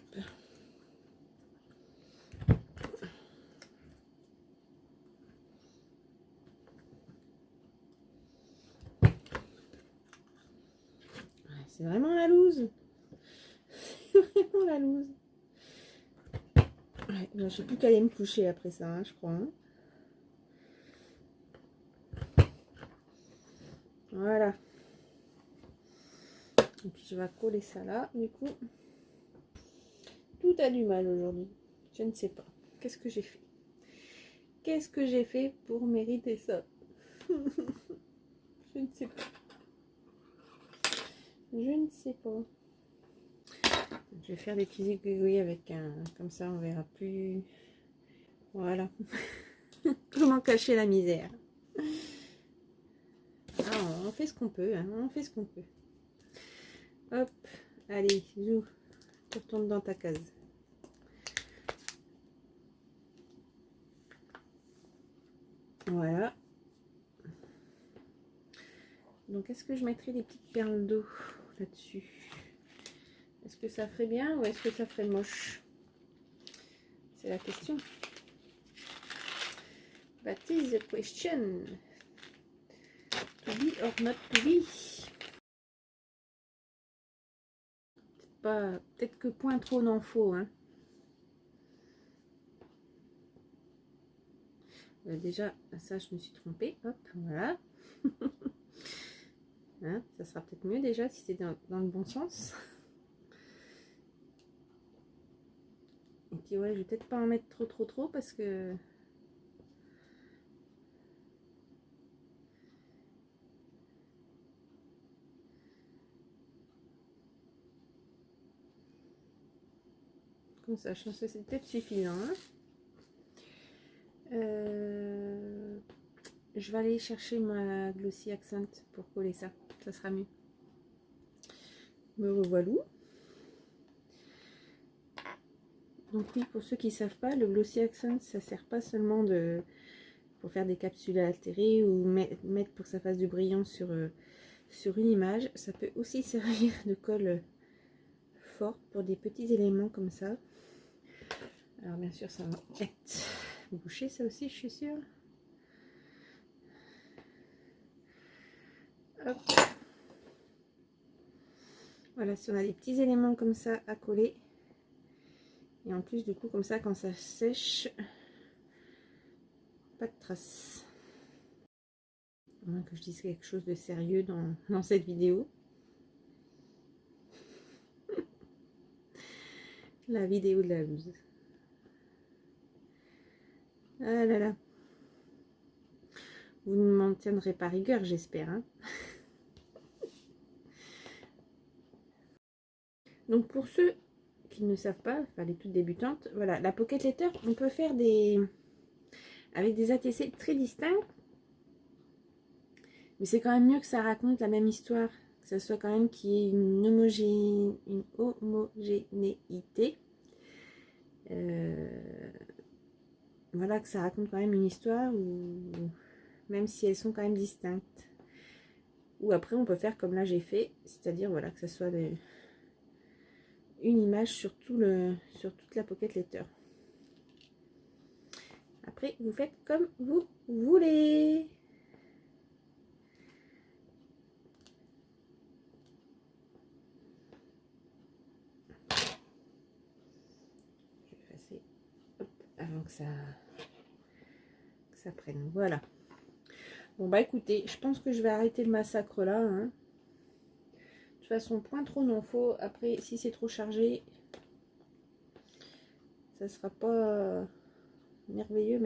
C'est vraiment la loose. C'est vraiment la loose. Ouais, ben, j'ai plus qu'à aller me coucher après ça, hein, je crois. Hein. Voilà. Et puis je vais coller ça là, du coup. Tout a du mal aujourd'hui. Je ne sais pas. Qu'est-ce que j'ai fait? Qu'est-ce que j'ai fait pour mériter ça? Je ne sais pas. Je ne sais pas. Je vais faire des petits aiguilles avec un... Comme ça, on verra plus. Voilà. Comment cacher la misère? Ah, on fait ce qu'on peut. Hein, on fait ce qu'on peut. Hop. Allez, Zou. Tu retournes dans ta case. Voilà. Donc, est-ce que je mettrai des petites perles d'eau là-dessus? Est-ce que ça ferait bien ou est-ce que ça ferait moche? C'est la question. That is the question. To be or not to be. Peut-être que point trop n'en faut. Hein. Déjà, ça, je me suis trompée. Hop, voilà. Hein, ça sera peut-être mieux déjà si c'est dans le bon sens. Et puis ouais, je vais peut-être pas en mettre trop parce que... Comme ça, je pense que c'est peut-être suffisant. Hein. Je vais aller chercher ma Glossy Accent pour coller ça. Ça sera mieux. Me revoilà. Donc oui, pour ceux qui ne savent pas, le Glossy Accent, ça sert pas seulement pour faire des capsules altérées ou mettre pour que ça fasse du brillant sur une image. Ça peut aussi servir de colle forte pour des petits éléments comme ça. Alors bien sûr, ça va être bouché ça aussi, je suis sûre. Hop. Voilà, si on a des petits éléments comme ça à coller. Et en plus, du coup, comme ça, quand ça sèche, pas de traces. À moins que je dise quelque chose de sérieux dans cette vidéo. La vidéo de la loose. Ah là là. Vous ne m'en tiendrez pas rigueur, j'espère. Hein. Donc pour ceux qui ne savent pas, enfin les toutes débutantes, voilà, la Pocket Letter, on peut faire avec des ATC très distincts. Mais c'est quand même mieux que ça raconte la même histoire. Que ça soit quand même qu'il y ait une homogénéité. Voilà, que ça raconte quand même une histoire, même si elles sont quand même distinctes. Ou après, on peut faire comme là j'ai fait, c'est-à-dire voilà, que ça soit une image sur toute la Pocket Letter. Après, vous faites comme vous voulez. Je vais effacer avant que ça prenne. Voilà. Bon bah écoutez, je pense que je vais arrêter le massacre là. Hein. De toute façon, point trop non faut. Après, si c'est trop chargé, ça sera pas merveilleux.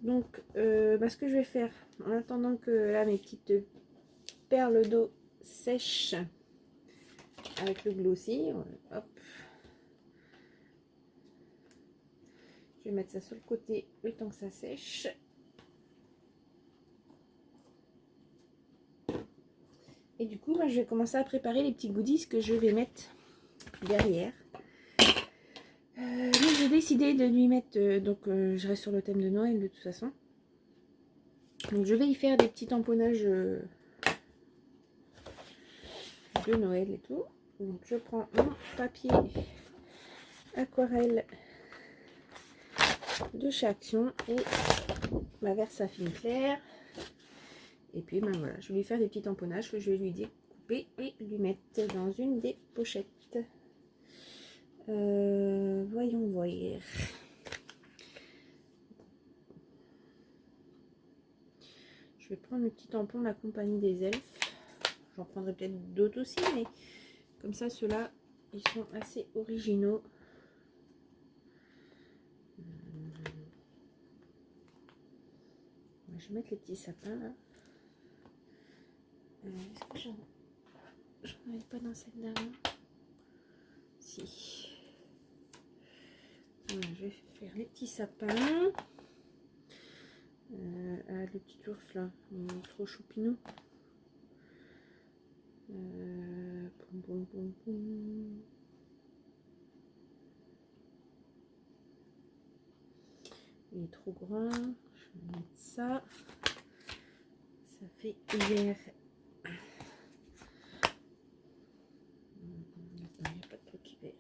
Donc, ce que je vais faire, en attendant que là mes petites perles d'eau sèche avec le glossy. Hop. Je vais mettre ça sur le côté le temps que ça sèche. Et du coup, je vais commencer à préparer les petits goodies que je vais mettre derrière. Donc j'ai décidé de lui mettre, je reste sur le thème de Noël de toute façon. Donc je vais y faire des petits tamponnages de Noël et tout. Donc je prends mon papier aquarelle de chez Action et ma Versafine claire. Et puis voilà, je vais lui faire des petits tamponnages que je vais lui découper et lui mettre dans une des pochettes. Voyons voir. Je vais prendre le petit tampon de la compagnie des elfes. J'en prendrai peut-être d'autres aussi, mais comme ça, ceux-là, ils sont assez originaux. Je vais mettre les petits sapins là. Est-ce que j'en avais pas dans celle d'avant? Si. Voilà, je vais faire les petits sapins. Le petit ours là, il est trop choupinou. Poum, poum, poum, poum. Il est trop grand. Je vais mettre ça. Ça fait hiver. Il n'y a pas de truc hiver.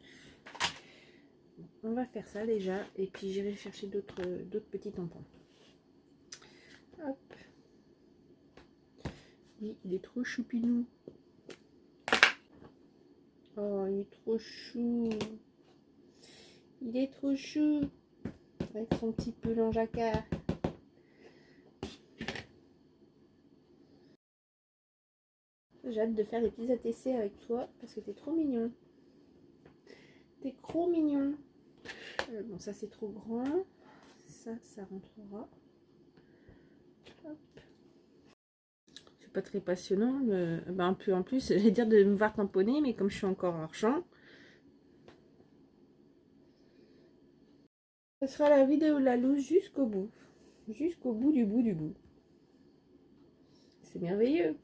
Bon, on va faire ça déjà. Et puis j'irai chercher d'autres petits tampons. Hop. Il est trop choupinou. Oh, il est trop chou. Il est trop chou. Avec son petit pull en jacquard. J'ai hâte de faire des petits ATC avec toi parce que t'es trop mignon. T'es trop mignon. Bon, ça c'est trop grand. Ça rentrera. Hop. C'est pas très passionnant. Un peu en plus, j'allais dire de me voir tamponner, mais comme je suis encore hors champ. Ce sera la vidéo de la loose jusqu'au bout. Jusqu'au bout du bout du bout. C'est merveilleux.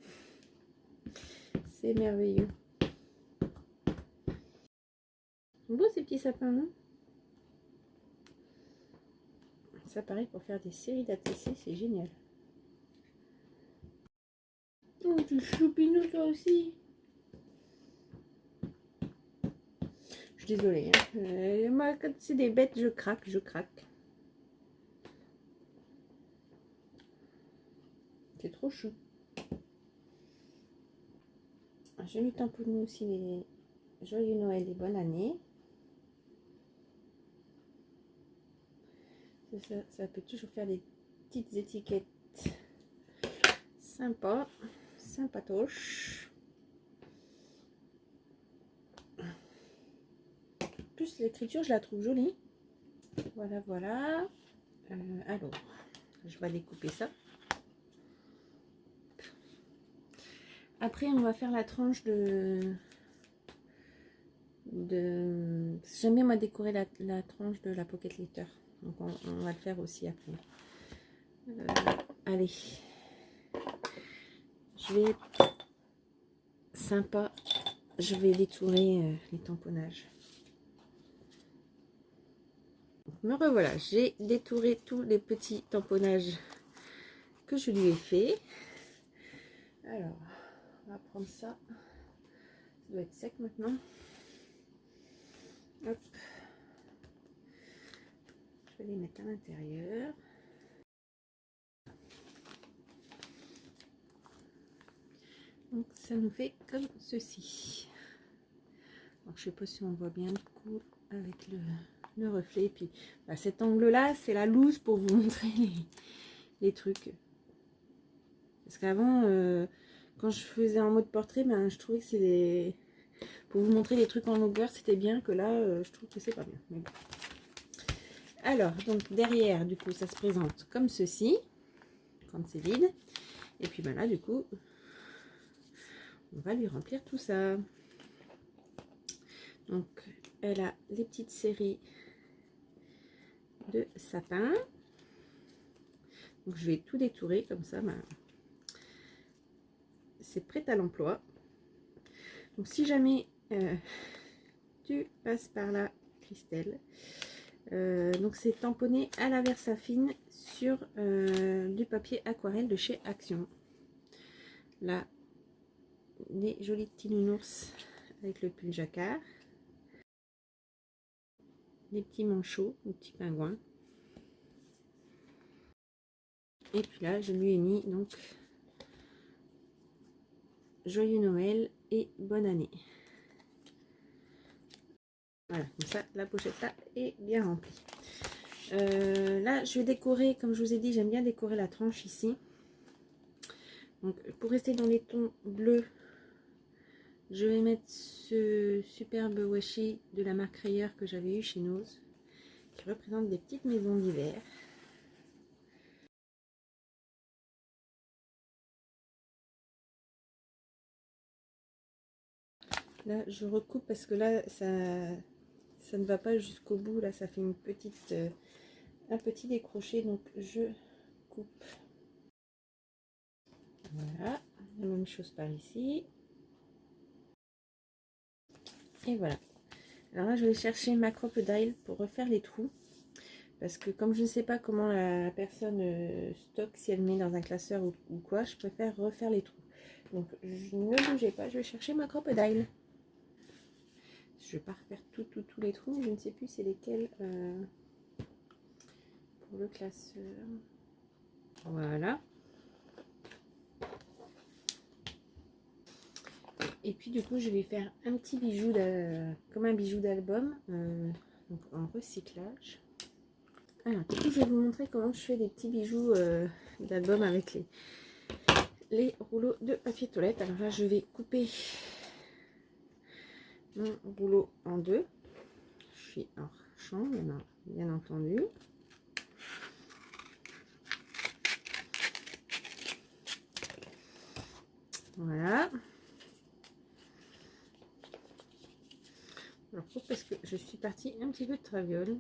C'est merveilleux. Beau ces petits sapins, non? Ça pareil pour faire des séries d'ATC, c'est génial. Oh, tu choupinou toi aussi. Je suis désolée. Hein. Moi, quand c'est des bêtes, je craque, je craque. C'est trop chou. Je lui tamponne aussi les joyeux Noël et bonne année. Ça peut toujours faire des petites étiquettes sympas, sympatoches. Plus l'écriture, je la trouve jolie. Voilà, voilà. Alors, je vais découper ça. Après, on va faire la tranche de... J'aime bien moi décorer la tranche de la Pocket Letter. Donc on va le faire aussi après. Allez. Je vais être sympa. Je vais détourer les tamponnages. Me revoilà. J'ai détouré tous les petits tamponnages que je lui ai fait. Alors, on va prendre ça. Ça doit être sec maintenant. Hop. Je vais les mettre à l'intérieur. Donc ça nous fait comme ceci. Alors, je sais pas si on voit bien du coup avec le reflet. Puis bah, cet angle là, c'est la loose pour vous montrer les trucs. Parce qu'avant, quand je faisais en mode portrait, ben, je trouvais que c'est des... Pour vous montrer les trucs en longueur, c'était bien, que là, je trouve que c'est pas bien. Mais bon. Alors, donc derrière, du coup, ça se présente comme ceci, quand c'est vide. Et puis ben là, du coup, On va lui remplir tout ça. Donc, elle a les petites séries de sapin. Donc, je vais tout détourer comme ça. Ben, c'est prêt à l'emploi. Donc, si jamais tu passes par là, Christelle, donc c'est tamponné à la Versafine sur du papier aquarelle de chez Action. Là, des jolis petits nounours avec le pull jacquard, des petits manchots, des petits pingouins. Et puis là, je lui ai mis donc joyeux Noël et bonne année. Voilà, comme ça, la pochette là est bien remplie. Là, je vais décorer, comme je vous ai dit, j'aime bien décorer la tranche ici. Donc, pour rester dans les tons bleus, je vais mettre ce superbe washi de la marque Rayer que j'avais eu chez Nose, qui représente des petites maisons d'hiver. Là, je recoupe parce que là, ça ne va pas jusqu'au bout. Là, ça fait une petite, un petit décroché, donc je coupe. Voilà, la même chose par ici. Et voilà. Alors là, je vais chercher ma crocodile pour refaire les trous. Parce que comme je ne sais pas comment la personne stocke, si elle met dans un classeur ou quoi, je préfère refaire les trous. Donc, ne bougez pas, je vais chercher ma crocodile. Je vais pas refaire tous les trous, je ne sais plus c'est lesquels pour le classeur. Voilà. Et puis du coup, je vais faire un petit bijou, comme un bijou d'album, donc en recyclage. Alors, du coup, je vais vous montrer comment je fais des petits bijoux d'album avec les rouleaux de papier toilette. Alors là, je vais couper mon rouleau en deux. Je suis hors champ, bien entendu. Voilà. Alors, parce que je suis partie un petit peu de traviole.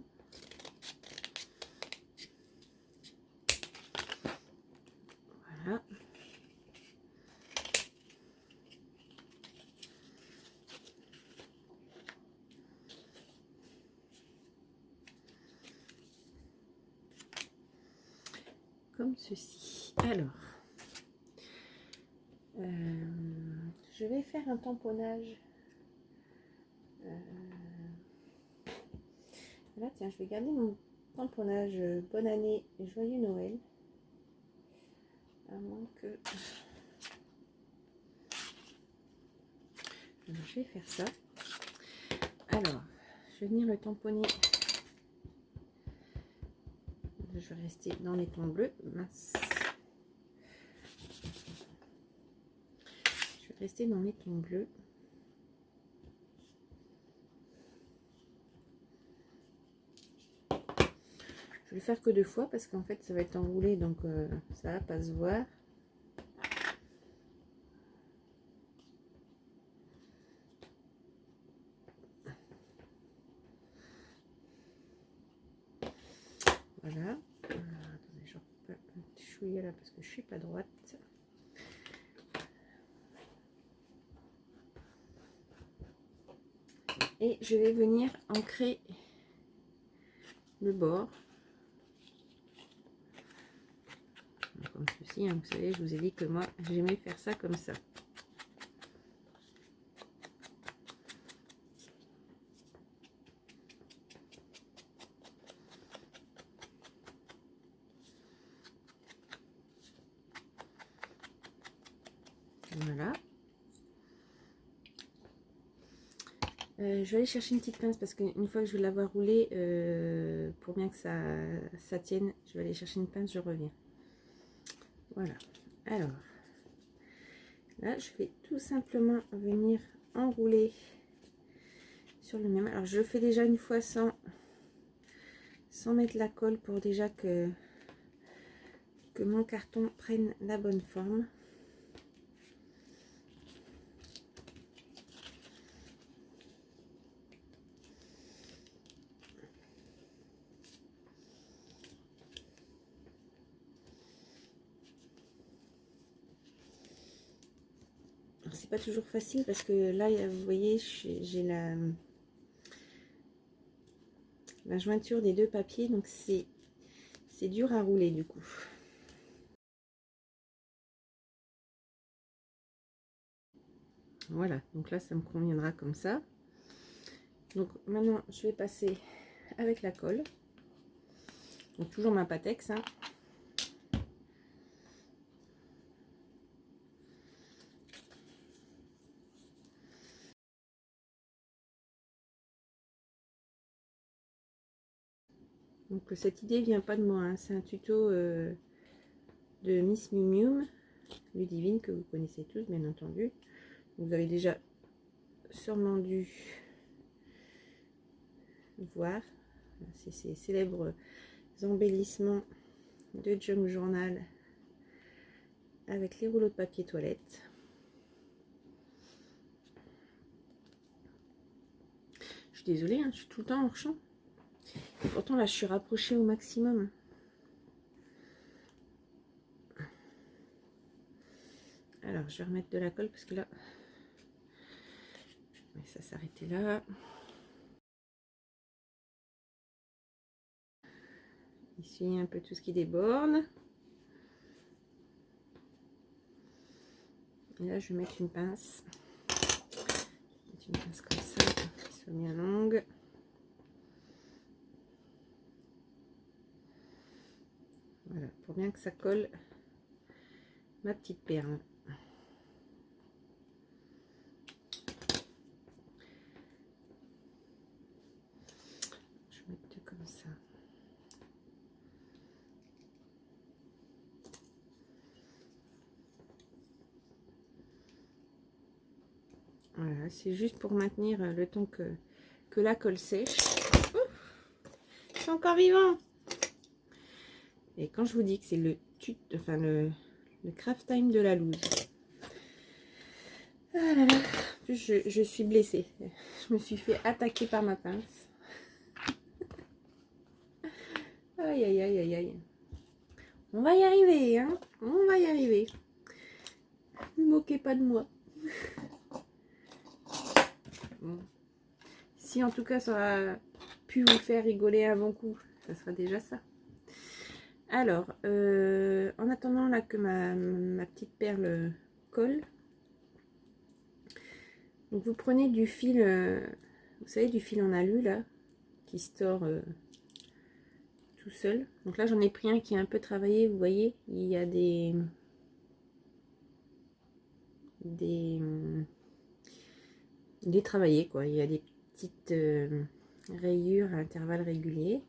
Voilà. Comme ceci. Alors, je vais faire un tamponnage. Là, tiens, je vais garder mon tamponnage bonne année et joyeux Noël. À moins que... Alors, je vais faire ça. Alors, je vais venir le tamponner. Je vais rester dans les tons bleus. Mince. Je vais rester dans les tons bleus. Je vais le faire que 2 fois parce qu'en fait, ça va être enroulé, donc ça va pas se voir. Voilà. Attendez, je recoupe un petit chouïa là parce que je suis pas droite. Et je vais venir ancrer le bord. Comme ceci, hein, vous savez, je vous ai dit que moi, j'aimais faire ça comme ça. Voilà. Je vais aller chercher une petite pince parce qu'une fois que je vais l'avoir roulé, pour bien que ça tienne, je vais aller chercher une pince, je reviens. Voilà. Alors, là, je vais tout simplement venir enrouler sur le même. Alors, je le fais déjà une fois sans mettre la colle pour déjà que mon carton prenne la bonne forme. c'est pas toujours facile parce que là, vous voyez, j'ai la jointure des deux papiers, donc c'est dur à rouler du coup. Voilà, donc là, ça me conviendra comme ça. Donc maintenant, je vais passer avec la colle. Donc toujours ma Pattex, hein. Donc cette idée vient pas de moi, hein. C'est un tuto de Miss Miu Miu, Ludivine, que vous connaissez tous bien entendu. Vous avez déjà sûrement dû voir. C'est ces célèbres embellissements de Junk Journal avec les rouleaux de papier toilette. Je suis désolée, hein, je suis tout le temps hors champ. Et pourtant là je suis rapprochée au maximum. Alors je vais remettre de la colle parce que là ça s'arrêtait là. Essuyer un peu tout ce qui déborde. Et là je vais mettre une pince. Une pince comme ça, qui soit bien longue. Voilà, pour bien que ça colle ma petite perle. Je vais mettre comme ça. Voilà, c'est juste pour maintenir le temps que la colle sèche. C'est encore vivant. Et quand je vous dis que c'est le craft time de la loose. Ah là là, je suis blessée. Je me suis fait attaquer par ma pince. Aïe aïe aïe aïe aïe. On va y arriver, hein. On va y arriver. Ne vous moquez pas de moi. Bon. Si en tout cas ça aura pu vous faire rigoler un bon coup, ça sera déjà ça. Alors, en attendant là que ma petite perle colle, donc vous prenez du fil, vous savez, du fil en alu là, qui se tord tout seul. Donc là j'en ai pris un qui est un peu travaillé, vous voyez, il y a des travaillés quoi, il y a des petites rayures à intervalles réguliers.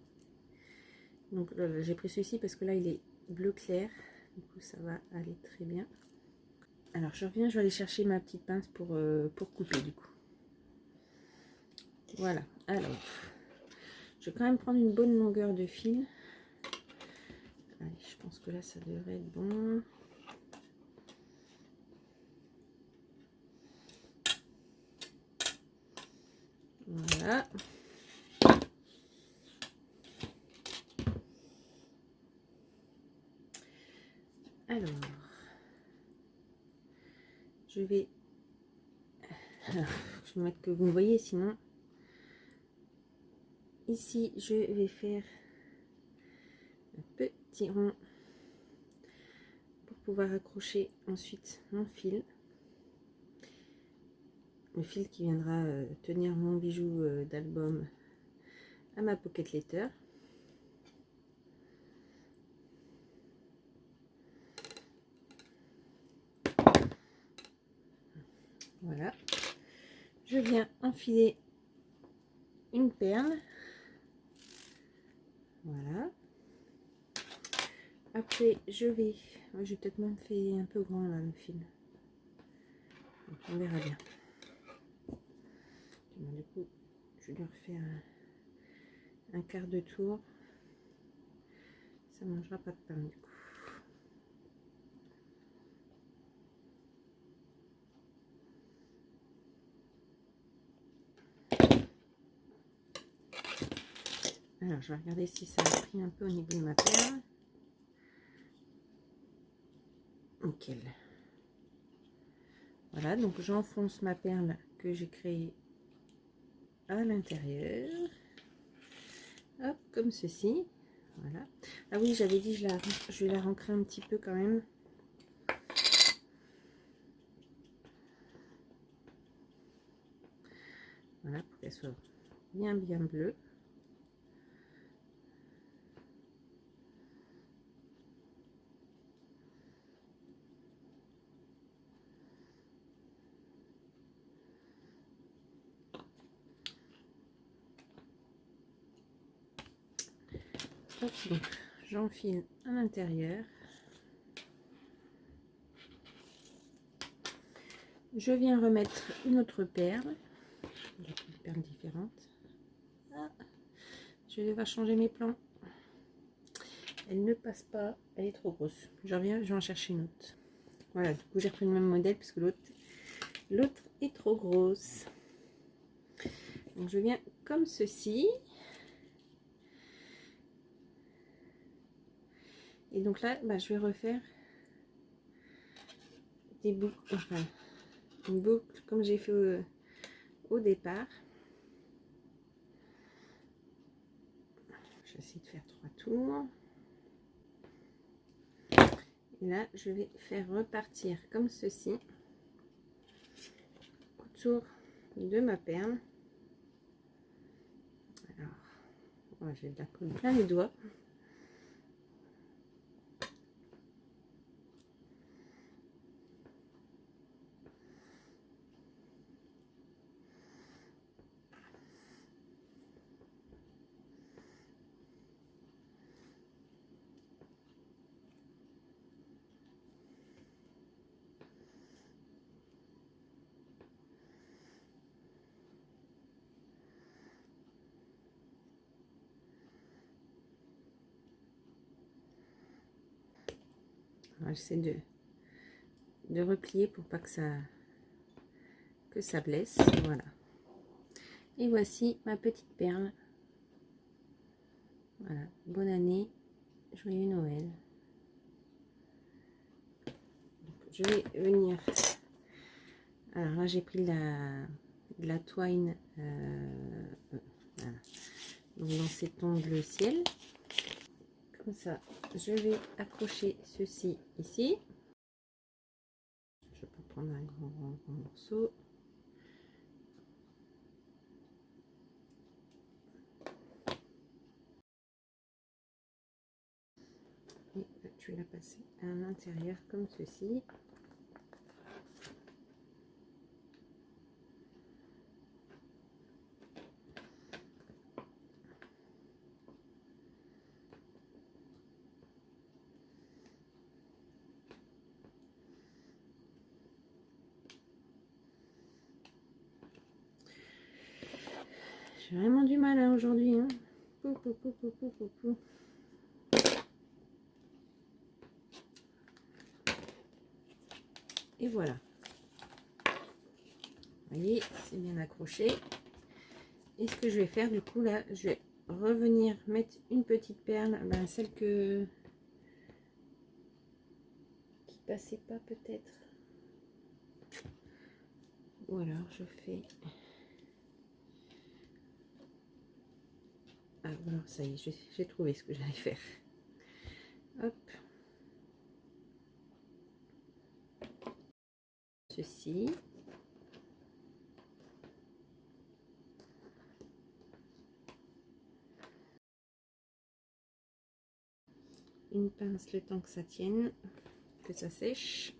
Donc j'ai pris celui-ci parce que là il est bleu clair, du coup ça va aller très bien. Alors je reviens, je vais aller chercher ma petite pince pour couper du coup. Voilà, alors je vais quand même prendre une bonne longueur de fil. Allez, je pense que là ça devrait être bon. Voilà. Alors, je vais... Alors, je vais mettre que vous me voyez, sinon... Ici, je vais faire un petit rond pour pouvoir accrocher ensuite mon fil. Le fil qui viendra tenir mon bijou d'album à ma pocket letter. Voilà. Je viens enfiler une perle. Voilà. Après, je vais peut-être même faire un peu grand là le fil. Donc, on verra bien. Bon, du coup, je vais refaire un quart de tour. Ça ne mangera pas de pain du coup. Alors, je vais regarder si ça a pris un peu au niveau de ma perle. Nickel. Voilà, donc j'enfonce ma perle que j'ai créée à l'intérieur. Hop, comme ceci. Voilà. Ah oui, j'avais dit, je vais la rancrer un petit peu quand même. Voilà, pour qu'elle soit bien bleue. Hop, donc j'enfile à l'intérieur. Je viens remettre une autre perle. Une perle différente. Ah, je vais devoir changer mes plans. Elle ne passe pas, elle est trop grosse. Je reviens, je vais en chercher une autre. Voilà, du coup j'ai repris le même modèle puisque l'autre est trop grosse. Donc je viens comme ceci. Et donc là, bah, je vais refaire des boucles, enfin une boucle comme j'ai fait au départ. J'essaie de faire 3 tours. Et là, je vais faire repartir comme ceci autour de ma perle. Alors, j'ai de la colle plein les doigts. J'essaie de replier pour pas que ça blesse. Voilà. Et voici ma petite perle. Voilà. Bonne année. Joyeux Noël. Donc, je vais venir. Alors là, j'ai pris de la twine. Voilà. Donc dans ces tons bleu ciel. Comme ça, je vais accrocher ceci ici. Je peux prendre un grand morceau. Et je vais la passer à l'intérieur comme ceci. J'ai vraiment du mal hein, aujourd'hui. Hein. Et voilà. Vous voyez, c'est bien accroché. Et ce que je vais faire, du coup, là, je vais revenir mettre une petite perle, ben, celle qui passait pas peut-être. Ou alors je fais. Ah, voilà, ça y est, j'ai trouvé ce que j'allais faire. Hop. Ceci. Une pince le temps que ça tienne, que ça sèche.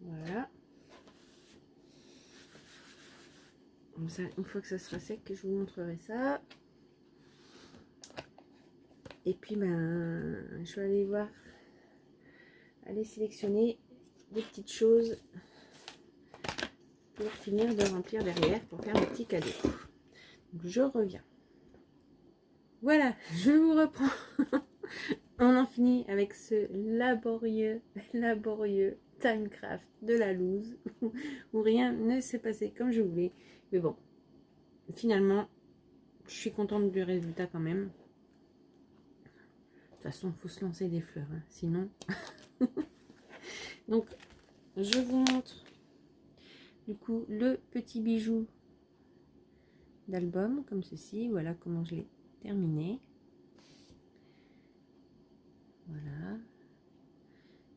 Voilà. Comme ça, une fois que ça sera sec, je vous montrerai ça. Et puis, ben, je vais aller voir, aller sélectionner des petites choses pour finir de remplir derrière, pour faire mes petits cadeaux. Donc, je reviens. Voilà, je vous reprends. On en finit avec ce laborieux Timecraft de la loose où rien ne s'est passé comme je voulais. Mais bon, finalement, je suis contente du résultat quand même. toute façon, il faut se lancer des fleurs, hein, sinon... Donc, je vous montre du coup le petit bijou d'album, comme ceci. Voilà comment je l'ai terminé. Voilà.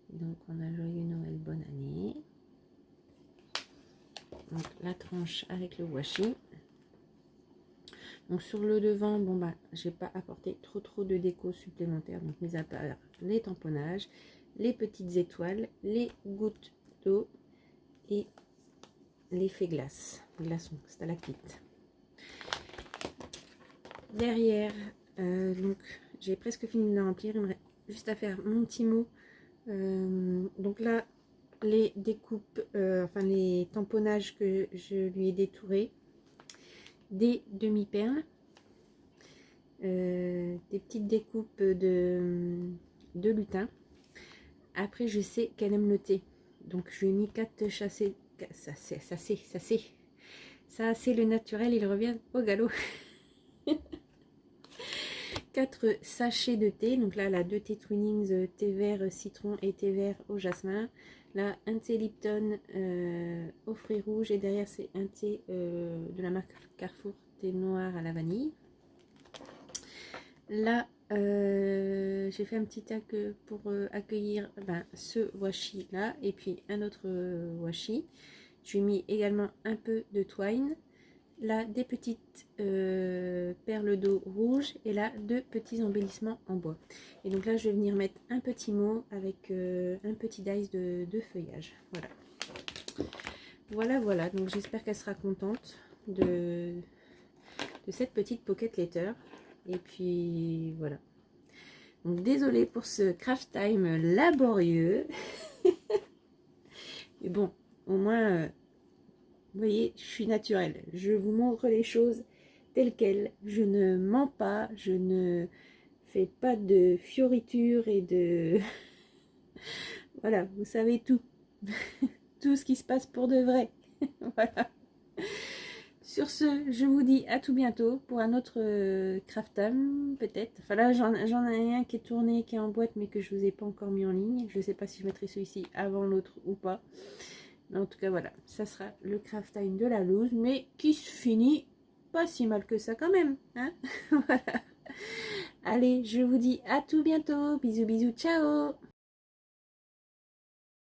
Donc, on a joyeux Noël, bonne année. Donc, la tranche avec le washi. Donc, sur le devant, bon bah, j'ai pas apporté trop de déco supplémentaire. Donc, mis à part les tamponnages, les petites étoiles, les gouttes d'eau et l'effet glaçon, stalactite. Derrière, donc j'ai presque fini de le remplir. Il me reste juste à faire mon petit mot. Donc là, les découpes, enfin les tamponnages que je lui ai détourés, des demi-perles, des petites découpes de lutin. Après, je sais qu'elle aime le thé, donc je lui ai mis 4 chassés. Ça c'est le naturel, il revient au galop. 4 sachets de thé, donc là, la 2 thé Twinings, thé vert citron et thé vert au jasmin. Là, un thé Lipton aux fruits rouges, et derrière, c'est un thé de la marque Carrefour, thé noir à la vanille. Là, j'ai fait un petit tac pour accueillir ce washi là, et puis un autre washi. Je lui ai mis également un peu de twine. Là, des petites perles d'eau rouge, et là, 2 petits embellissements en bois. Et donc là, je vais venir mettre un petit mot avec un petit dice de feuillage. Voilà. Donc j'espère qu'elle sera contente de cette petite pocket letter. Et puis voilà. Donc désolée pour ce craft time laborieux. Mais bon, au moins... vous voyez, je suis naturelle. Je vous montre les choses telles quelles. Je ne mens pas. Je ne fais pas de fioritures et de... Voilà, vous savez tout. Tout ce qui se passe pour de vrai. Voilà. Sur ce, je vous dis à tout bientôt pour un autre craft time, peut-être. Enfin là, j'en ai un qui est tourné, qui est en boîte, mais que je vous ai pas encore mis en ligne. Je ne sais pas si je mettrai celui-ci avant l'autre ou pas. En tout cas, voilà, ça sera le craft time de la loose, mais qui se finit pas si mal que ça quand même. Hein. Voilà. Allez, je vous dis à tout bientôt. Bisous, bisous, ciao.